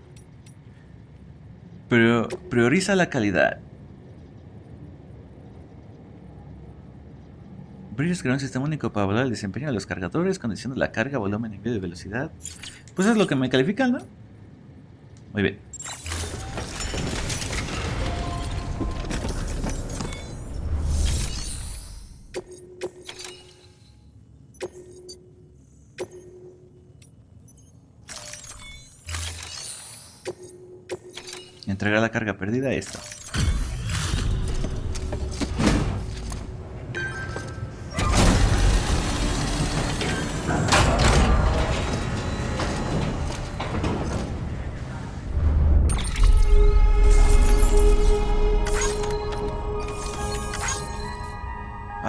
Pero prioriza la calidad. Bridges creó un sistema único para evaluar el desempeño de los cargadores, condición de la carga, volumen, envío de velocidad. Pues es lo que me califican, ¿no? Muy bien. Entregar la carga perdida a esto.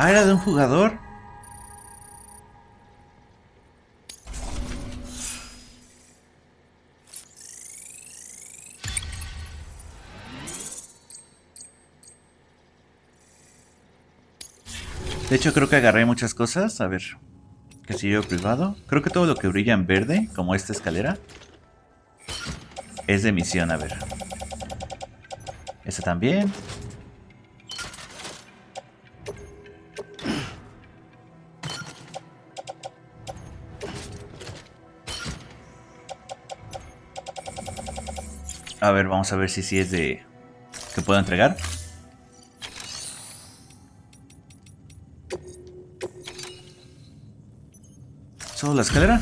Ah, era de un jugador. De hecho, creo que agarré muchas cosas. A ver. Casillero privado. Creo que todo lo que brilla en verde, como esta escalera, es de misión. A ver. Esta también. A ver, vamos a ver si es de... que puedo entregar. ¿Solo la escalera?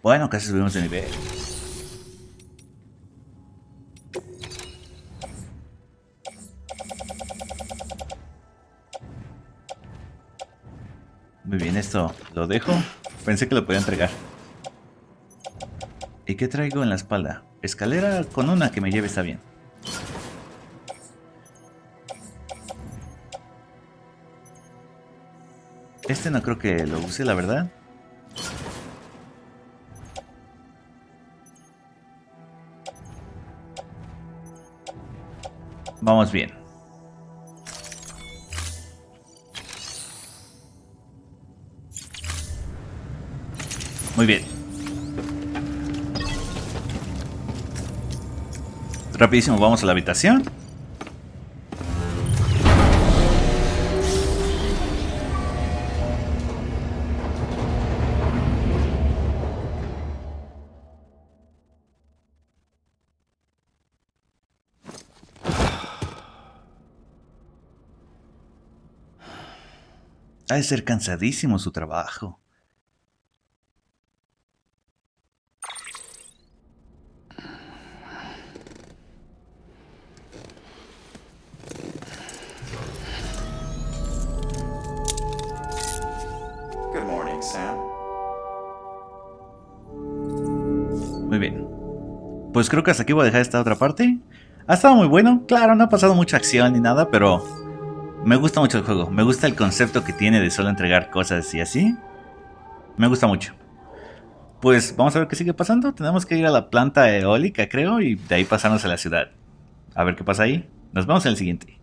Bueno, casi subimos de nivel. Muy bien, esto lo dejo. Pensé que lo podía entregar. ¿Y qué traigo en la espalda? Escalera con una que me lleve está bien. Este no creo que lo use, la verdad. Vamos bien. Muy bien. Rapidísimo, vamos a la habitación. Ha de ser cansadísimo su trabajo. Good morning, Sam. Muy bien. Pues creo que hasta aquí voy a dejar esta otra parte. Ha estado muy bueno. Claro, no ha pasado mucha acción ni nada, pero... me gusta mucho el juego, me gusta el concepto que tiene de solo entregar cosas y así. Me gusta mucho. Pues vamos a ver qué sigue pasando. Tenemos que ir a la planta eólica, creo, y de ahí pasarnos a la ciudad. A ver qué pasa ahí. Nos vemos en el siguiente.